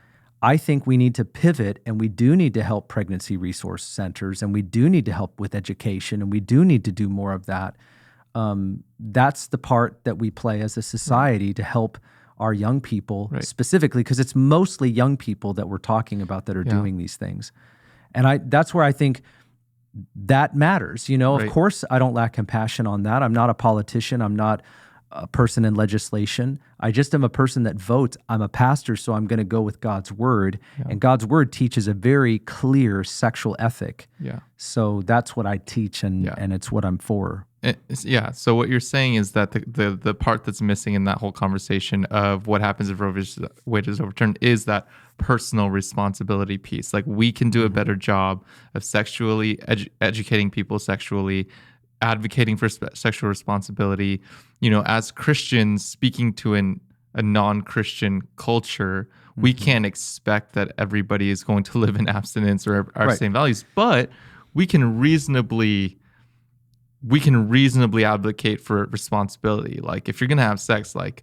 I think we need to pivot, and we do need to help pregnancy resource centers, and we do need to help with education, and we do need to do more of that. That's the part that we play as a society to help our young people, specifically, because it's mostly young people that we're talking about that are doing these things. And that's where I think that matters. Of course, I don't lack compassion on that. I'm not a politician. I'm not a person in legislation. I just am a person that votes. I'm a pastor, so I'm going to go with God's word. Yeah. And God's word teaches a very clear sexual ethic. Yeah. So that's what I teach, and it's what I'm for. So what you're saying is that the part that's missing in that whole conversation of what happens if Roe versus Wade is overturned is that personal responsibility piece. Like, we can do a better job of sexually educating people sexually, advocating for sexual responsibility. As Christians speaking to a non-Christian culture, we can't expect that everybody is going to live in abstinence or our same values, but we can reasonably advocate for responsibility. Like, if you're going to have sex, like,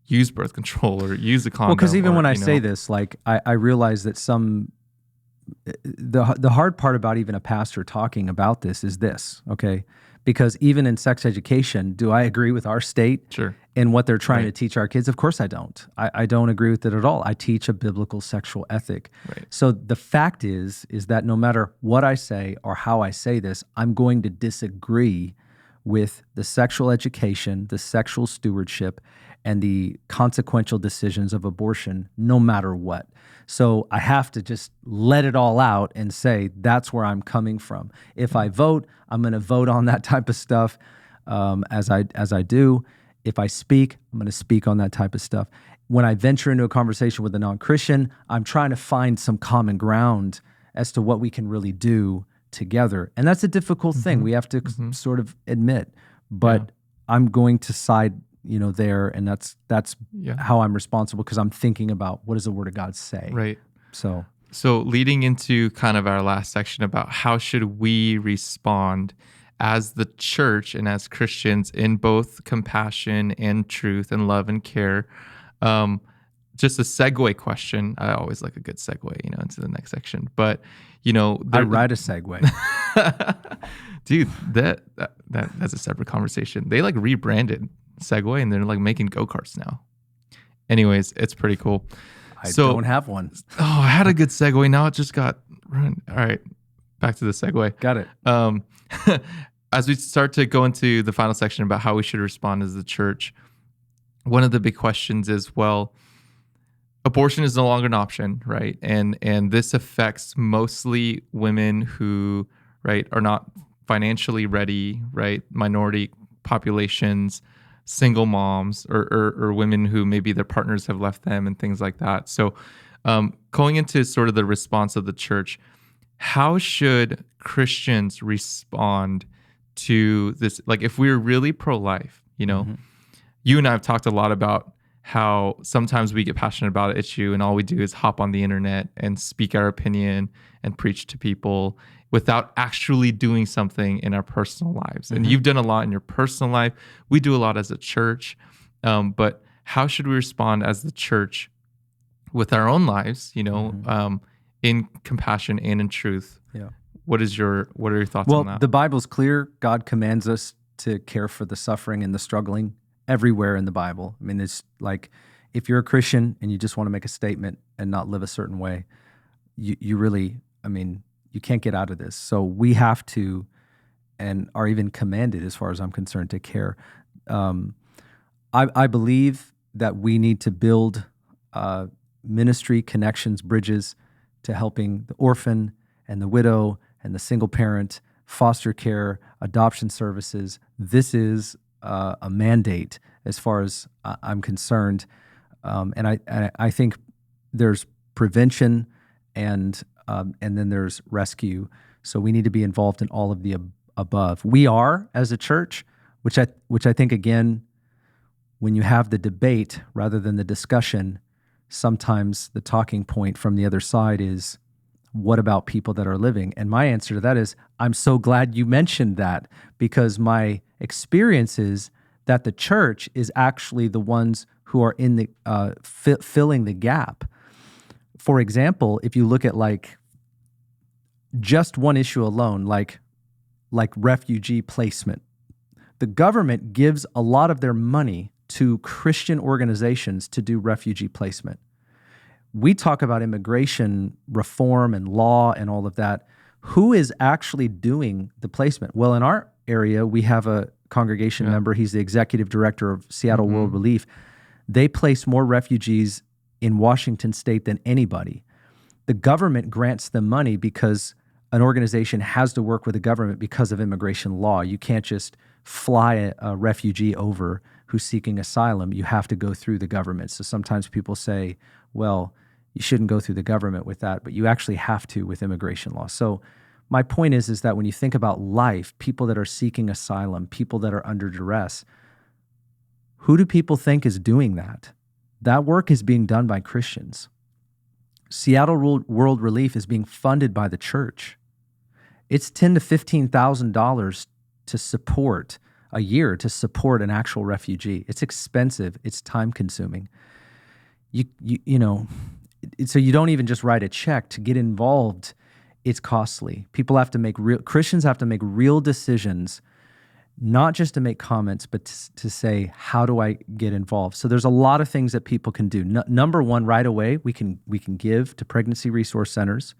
use birth control or use a condom. Well, because even when I say this, like, I realize that some the hard part about even a pastor talking about this is this, okay? Because even in sex education, do I agree with our state Sure. and what they're trying to teach our kids? Of course I don't. I don't agree with it at all. I teach a biblical sexual ethic. Right. So the fact is that no matter what I say or how I say this, I'm going to disagree with the sexual education, the sexual stewardship, and the consequential decisions of abortion, no matter what. So I have to just let it all out and say that's where I'm coming from. If I vote, I'm going to vote on that type of stuff as I do. If I speak, I'm going to speak on that type of stuff. When I venture into a conversation with a non-Christian, I'm trying to find some common ground as to what we can really do together. And that's a difficult thing. We have to sort of admit. But I'm going to side there, and that's how I'm responsible, because I'm thinking about what does the Word of God say. Right. So leading into kind of our last section about how should we respond as the church and as Christians in both compassion and truth and love and care. Just a segue question. I always like a good segue, into the next section. But I ride a Segway. Dude, that's a separate conversation. They like rebranded Segway and they're like making go-karts now. Anyways, it's pretty cool. I don't have one. Oh, I had a good segue. Now it just got run. All right, back to the segue. Got it. As we start to go into the final section about how we should respond as the church, one of the big questions is, well, abortion is no longer an option, right? And this affects mostly women who, right, are not financially ready, right? Minority populations, single moms, or women who maybe their partners have left them and things like that. So going into sort of the response of the church, how should Christians respond to this? Like, if we're really pro-life, you and I have talked a lot about how sometimes we get passionate about an issue and all we do is hop on the internet and speak our opinion and preach to people without actually doing something in our personal lives. And you've done a lot in your personal life. We do a lot as a church. But how should we respond as the church with our own lives, in compassion and in truth? Yeah. What are your thoughts on that? Well, the Bible's clear. God commands us to care for the suffering and the struggling everywhere in the Bible. I mean, it's like, if you're a Christian and you just want to make a statement and not live a certain way, you really, you can't get out of this. So we have to, and are even commanded, as far as I'm concerned, to care. I believe that we need to build ministry connections, bridges to helping the orphan and the widow and the single parent, foster care, adoption services. This is a mandate as far as I'm concerned. And I think there's prevention and then there's rescue. So we need to be involved in all of the above. We are, as a church, which I think, again, when you have the debate rather than the discussion, sometimes the talking point from the other side is, what about people that are living? And my answer to that is, I'm so glad you mentioned that, because my experience is that the church is actually the ones who are in the filling the gap. For example, if you look at like just one issue alone, like refugee placement, the government gives a lot of their money to Christian organizations to do refugee placement. We talk about immigration reform and law and all of that. Who is actually doing the placement? Well, in our area, we have a congregation member. He's the executive director of Seattle World Relief. They place more refugees in Washington State than anybody. The government grants them money because an organization has to work with the government because of immigration law. You can't just fly a refugee over who's seeking asylum. You have to go through the government. So sometimes people say, well, you shouldn't go through the government with that, but you actually have to with immigration law. So my point is that when you think about life, people that are seeking asylum, people that are under duress, who do people think is doing that? That work is being done by Christians. Seattle World Relief is being funded by the church. It's $10,000 to $15,000 to support a year to support an actual refugee. It's expensive. It's time consuming. You know, so you don't even just write a check to get involved. It's costly. Christians have to make real decisions, not just to make comments, but to say, how do I get involved? So there's a lot of things that people can do. Number one, right away, we can give to pregnancy resource centers.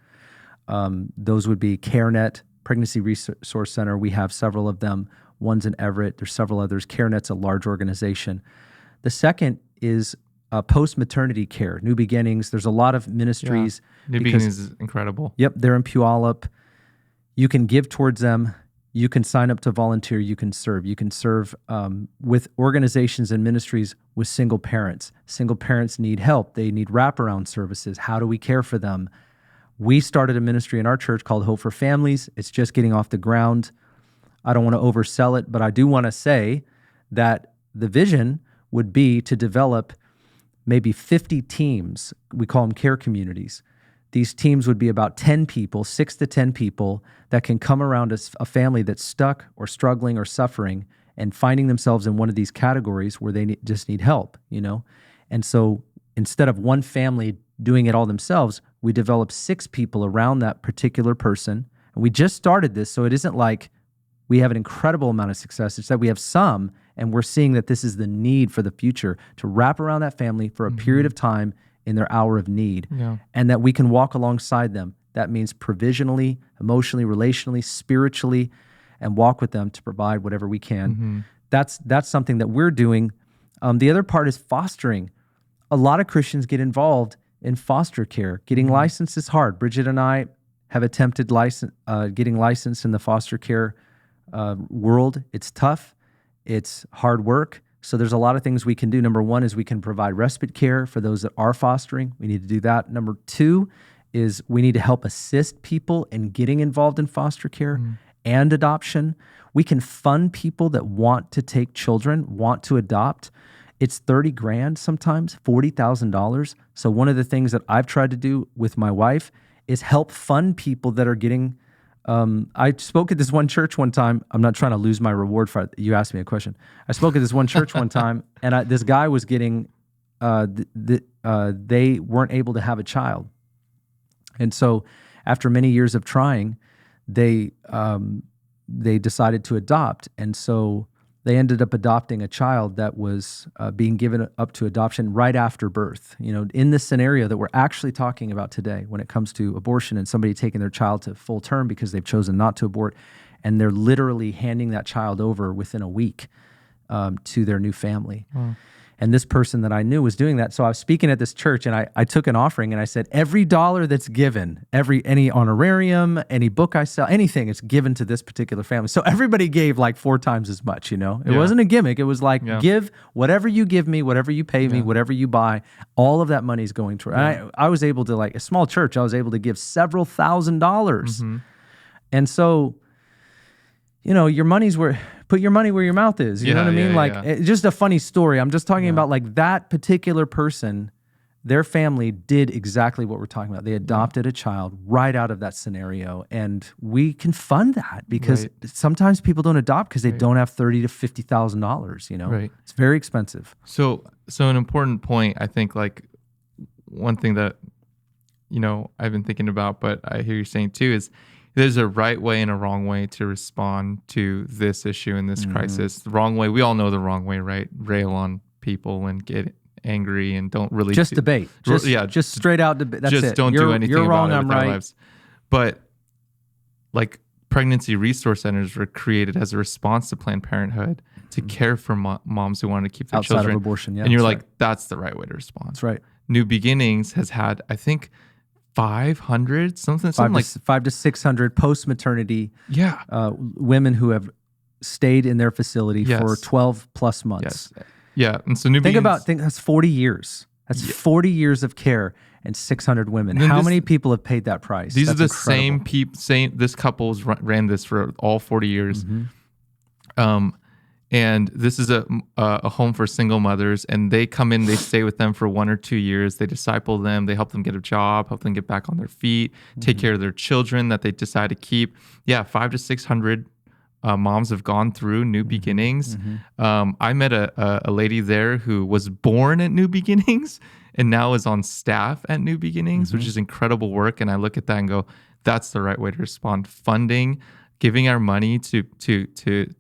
Those would be CareNet, Pregnancy Resource Center. We have several of them. One's in Everett. There's several others. CareNet's a large organization. The second is post-maternity care, New Beginnings. There's a lot of ministries. New Beginnings is incredible. Yep, they're in Puyallup. You can give towards them. You can sign up to volunteer. You can serve. You can serve with organizations and ministries with single parents. Single parents need help. They need wraparound services. How do we care for them? We started a ministry in our church called Hope for Families. It's just getting off the ground. I don't want to oversell it, but I do want to say that the vision would be to develop maybe 50 teams. We call them care communities. These teams would be about 10 people, 6 to 10 people that can come around a family that's stuck or struggling or suffering and finding themselves in one of these categories where they just need help, And so instead of one family doing it all themselves, we develop 6 people around that particular person. And we just started this, so it isn't like we have an incredible amount of success. It's that we have some, and we're seeing that this is the need for the future, to wrap around that family for a period of time in their hour of need, and that we can walk alongside them. That means provisionally, emotionally, relationally, spiritually, and walk with them to provide whatever we can. That's something that we're doing. The other part is fostering. A lot of Christians get involved in foster care. Getting licensed is hard. Bridget and I have attempted getting licensed in the foster care world. It's tough. It's hard work. So there's a lot of things we can do. Number one is we can provide respite care for those that are fostering. We need to do that. Number two is we need to help assist people in getting involved in foster care and adoption. We can fund people that want to take children, want to adopt. It's $30,000 sometimes, $40,000. So one of the things that I've tried to do with my wife is help fund people that are getting. I spoke at this one church one time. I'm not trying to lose my reward for it. You asked me a question. I spoke at this one church one time, and this guy was getting. They weren't able to have a child, and so after many years of trying, they decided to adopt, and so they ended up adopting a child that was being given up to adoption right after birth. In this scenario that we're actually talking about today, when it comes to abortion and somebody taking their child to full term because they've chosen not to abort, and they're literally handing that child over within a week to their new family. Wow. And this person that I knew was doing that. So I was speaking at this church, and I took an offering, and I said, every dollar that's given, any honorarium, any book I sell, anything, it's given to this particular family. So everybody gave like 4 times as much, It wasn't a gimmick. It was like, give whatever you give me, whatever you pay me, whatever you buy, all of that money is going toward. I was able to, like a small church, I was able to give several $1,000s. And so, your money's where, put your money where your mouth is. You know what I mean? It's just a funny story. I'm just talking about like that particular person, their family did exactly what we're talking about. They adopted a child right out of that scenario. And we can fund that because sometimes people don't adopt because they don't have $30,000 to $50,000, It's very expensive. So an important point, I think, like one thing that, I've been thinking about, but I hear you saying too, is there's a right way and a wrong way to respond to this issue and this crisis. The wrong way, we all know the wrong way, right? Rail on people and get angry and don't really debate. Just straight out debate. That's just it. Don't do anything you're about wrong, it I'm with our right. lives. But like pregnancy resource centers were created as a response to Planned Parenthood to care for moms who want to keep their outside children. of abortion. Yeah, and you're like, that's the right way to respond. That's right. New Beginnings has had, I think, 500 something like 500 to 600 post-maternity women who have stayed in their facility for 12 plus months. And so think that's 40 years. That's 40 years of care and 600 women. How many people have paid that price? These are the same people. This couple's ran this for all 40 years. And this is a home for single mothers, and they come in, they stay with them for 1 or 2 years. They disciple them, they help them get a job, help them get back on their feet, take care of their children that they decide to keep. 500 to 600 moms have gone through New Beginnings. I met a lady there who was born at New Beginnings and now is on staff at New Beginnings, which is incredible work. And I look at that and go, that's the right way to respond. Funding, giving our money to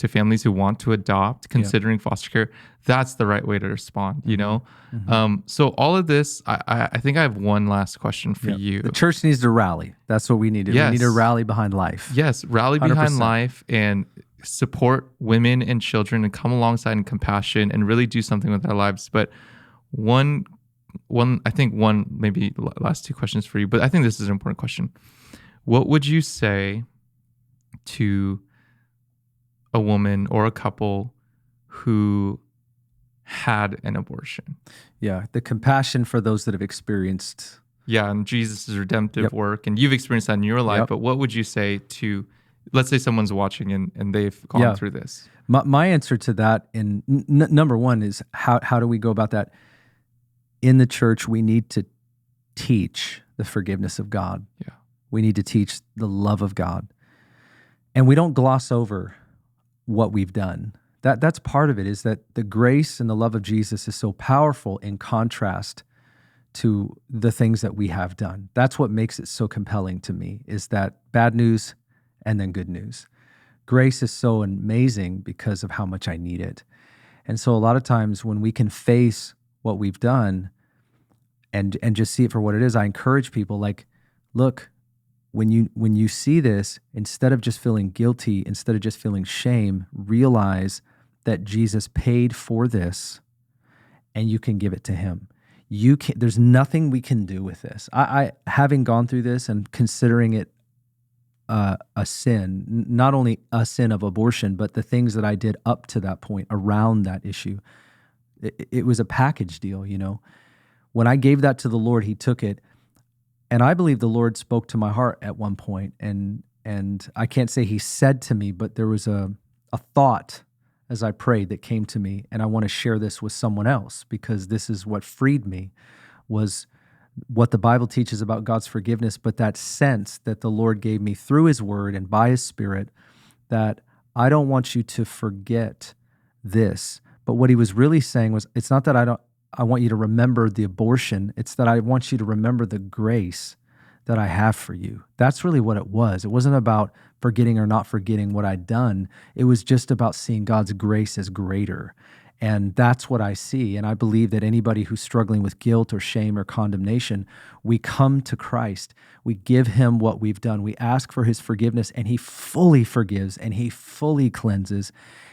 families who want to adopt, considering foster care, that's the right way to respond, you know? So all of this, I think I have one last question for you. The church needs to rally. That's what we need to do. Yes. We need to rally behind life. Yes, rally 100%. behind life and support women and children and come alongside in compassion and really do something with our lives. But one, maybe last two questions for you, but I think this is an important question. What would you say to a woman or a couple who had an abortion? Yeah, the compassion for those that have experienced. Yeah, and Jesus' redemptive work, and you've experienced that in your life, but what would you say to, let's say someone's watching and they've gone through this? My answer to that, number one, is how do we go about that? In the church, we need to teach the forgiveness of God. Yeah. We need to teach the love of God. And we don't gloss over what we've done. That's part of it, is that the grace and the love of Jesus is so powerful in contrast to the things that we have done. That's what makes it so compelling to me, is that bad news and then good news. Grace is so amazing because of how much I need it. And so a lot of times when we can face what we've done and just see it for what it is, I encourage people, like, look, when you see this, instead of just feeling guilty, instead of just feeling shame, realize that Jesus paid for this and you can give it to him. There's nothing we can do with this. I having gone through this and considering it a sin, not only a sin of abortion, but the things that I did up to that point around that issue, it was a package deal, you know. When I gave that to the Lord, he took it. And I believe the Lord spoke to my heart at one point, and I can't say he said to me, but there was a thought as I prayed that came to me, and I want to share this with someone else, because this is what freed me, was what the Bible teaches about God's forgiveness, but that sense that the Lord gave me through his word and by his Spirit, that I don't want you to forget this. But what he was really saying was, it's not that I want you to remember the abortion. It's that I want you to remember the grace that I have for you. That's really what it was. It wasn't about forgetting or not forgetting what I'd done. It was just about seeing God's grace as greater. And that's what I see. And I believe that anybody who's struggling with guilt or shame or condemnation, we come to Christ. We give him what we've done. We ask for his forgiveness, and he fully forgives, and he fully cleanses,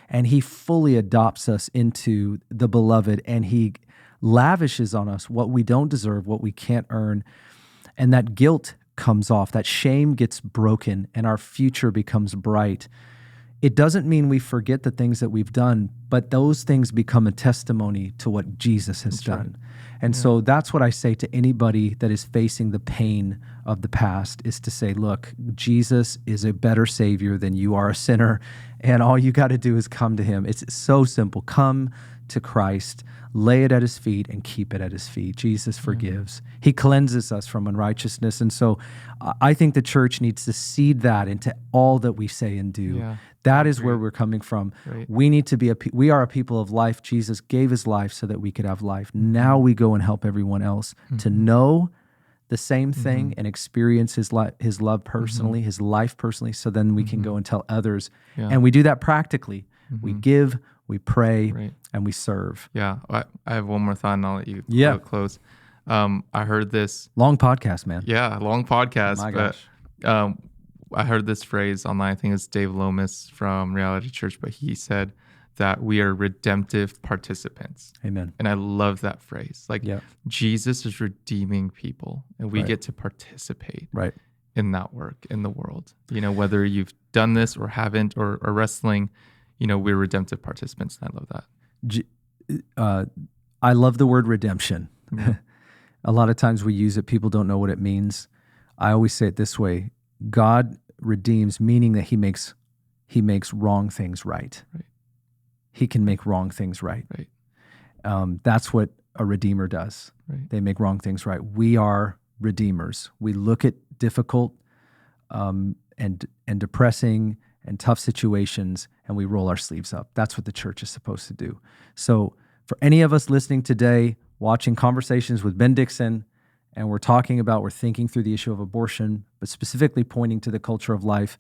and he fully adopts us into the beloved, and he lavishes on us what we don't deserve, what we can't earn. And that guilt comes off, that shame gets broken, and our future becomes bright. It doesn't mean we forget the things that we've done, but those things become a testimony to what Jesus has done. Right. And so that's what I say to anybody that is facing the pain of the past, is to say, look, Jesus is a better Savior than you are a sinner, and all you got to do is come to him. It's so simple. Come to Christ, lay it at his feet, and keep it at his feet. Jesus forgives. He cleanses us from unrighteousness. And so I think the church needs to seed that into all that we say and do. Yeah, that is where we're coming from. Right. We need to be we are a people of life. Jesus gave his life so that we could have life. Now we go and help everyone else to know the same thing and experience his love personally, his life personally, so then we can go and tell others. Yeah. And we do that practically. We give, we pray, and we serve. Yeah. I have one more thought, and I'll let you close. I heard this. Long podcast, man. Yeah, long podcast. Oh my gosh. I heard this phrase online. I think it's Dave Lomas from Reality Church, but he said that we are redemptive participants. Amen. And I love that phrase. Like, Jesus is redeeming people, and we get to participate in that work in the world. You know, whether you've done this or haven't, or wrestling, you know, we're redemptive participants, and I love that. I love the word redemption. Mm-hmm. A lot of times we use it, people don't know what it means. I always say it this way: God redeems, meaning that he makes wrong things right. He can make wrong things right. That's what a redeemer does. They make wrong things right. We are redeemers. We look at difficult and depressing and tough situations, and we roll our sleeves up. That's what the church is supposed to do. So for any of us listening today, watching Conversations with Ben Dixon, and we're thinking through the issue of abortion, but specifically pointing to the culture of life.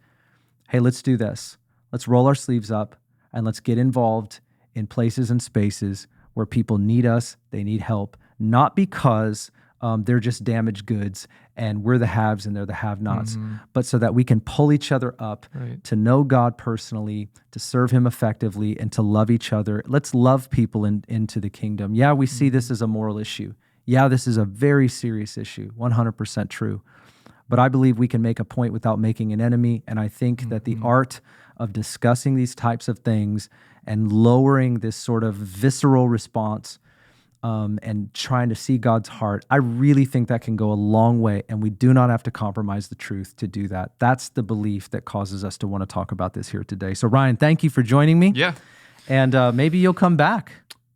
Hey, let's do this. Let's roll our sleeves up and let's get involved in places and spaces where people need us, they need help, not because they're just damaged goods and we're the haves and they're the have-nots, but so that we can pull each other up to know God personally, to serve him effectively, and to love each other. Let's love people into the kingdom. Yeah, we see this as a moral issue. Yeah, this is a very serious issue, 100% true. But I believe we can make a point without making an enemy, and I think that the art of discussing these types of things and lowering this sort of visceral response and trying to see God's heart, I really think that can go a long way, and we do not have to compromise the truth to do that. That's the belief that causes us to want to talk about this here today. So Ryan, thank you for joining me. Yeah. And maybe you'll come back.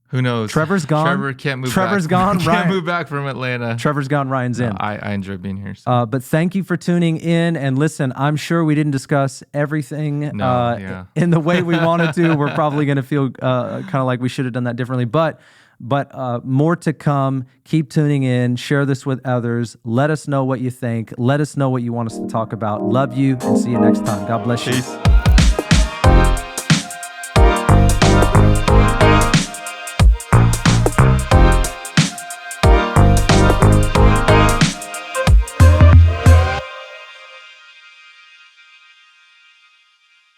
Who knows? Trevor's gone. Trevor can't move Trevor's back. gone. Can't move back from Atlanta. Trevor's gone. Ryan's in. I enjoy being here. So. But thank you for tuning in. And listen, I'm sure we didn't discuss everything in the way we wanted to. We're probably going to feel kind of like we should have done that differently. But more to come. Keep tuning in. Share this with others. Let us know what you think. Let us know what you want us to talk about. Love you, and see you next time. God bless you. Peace.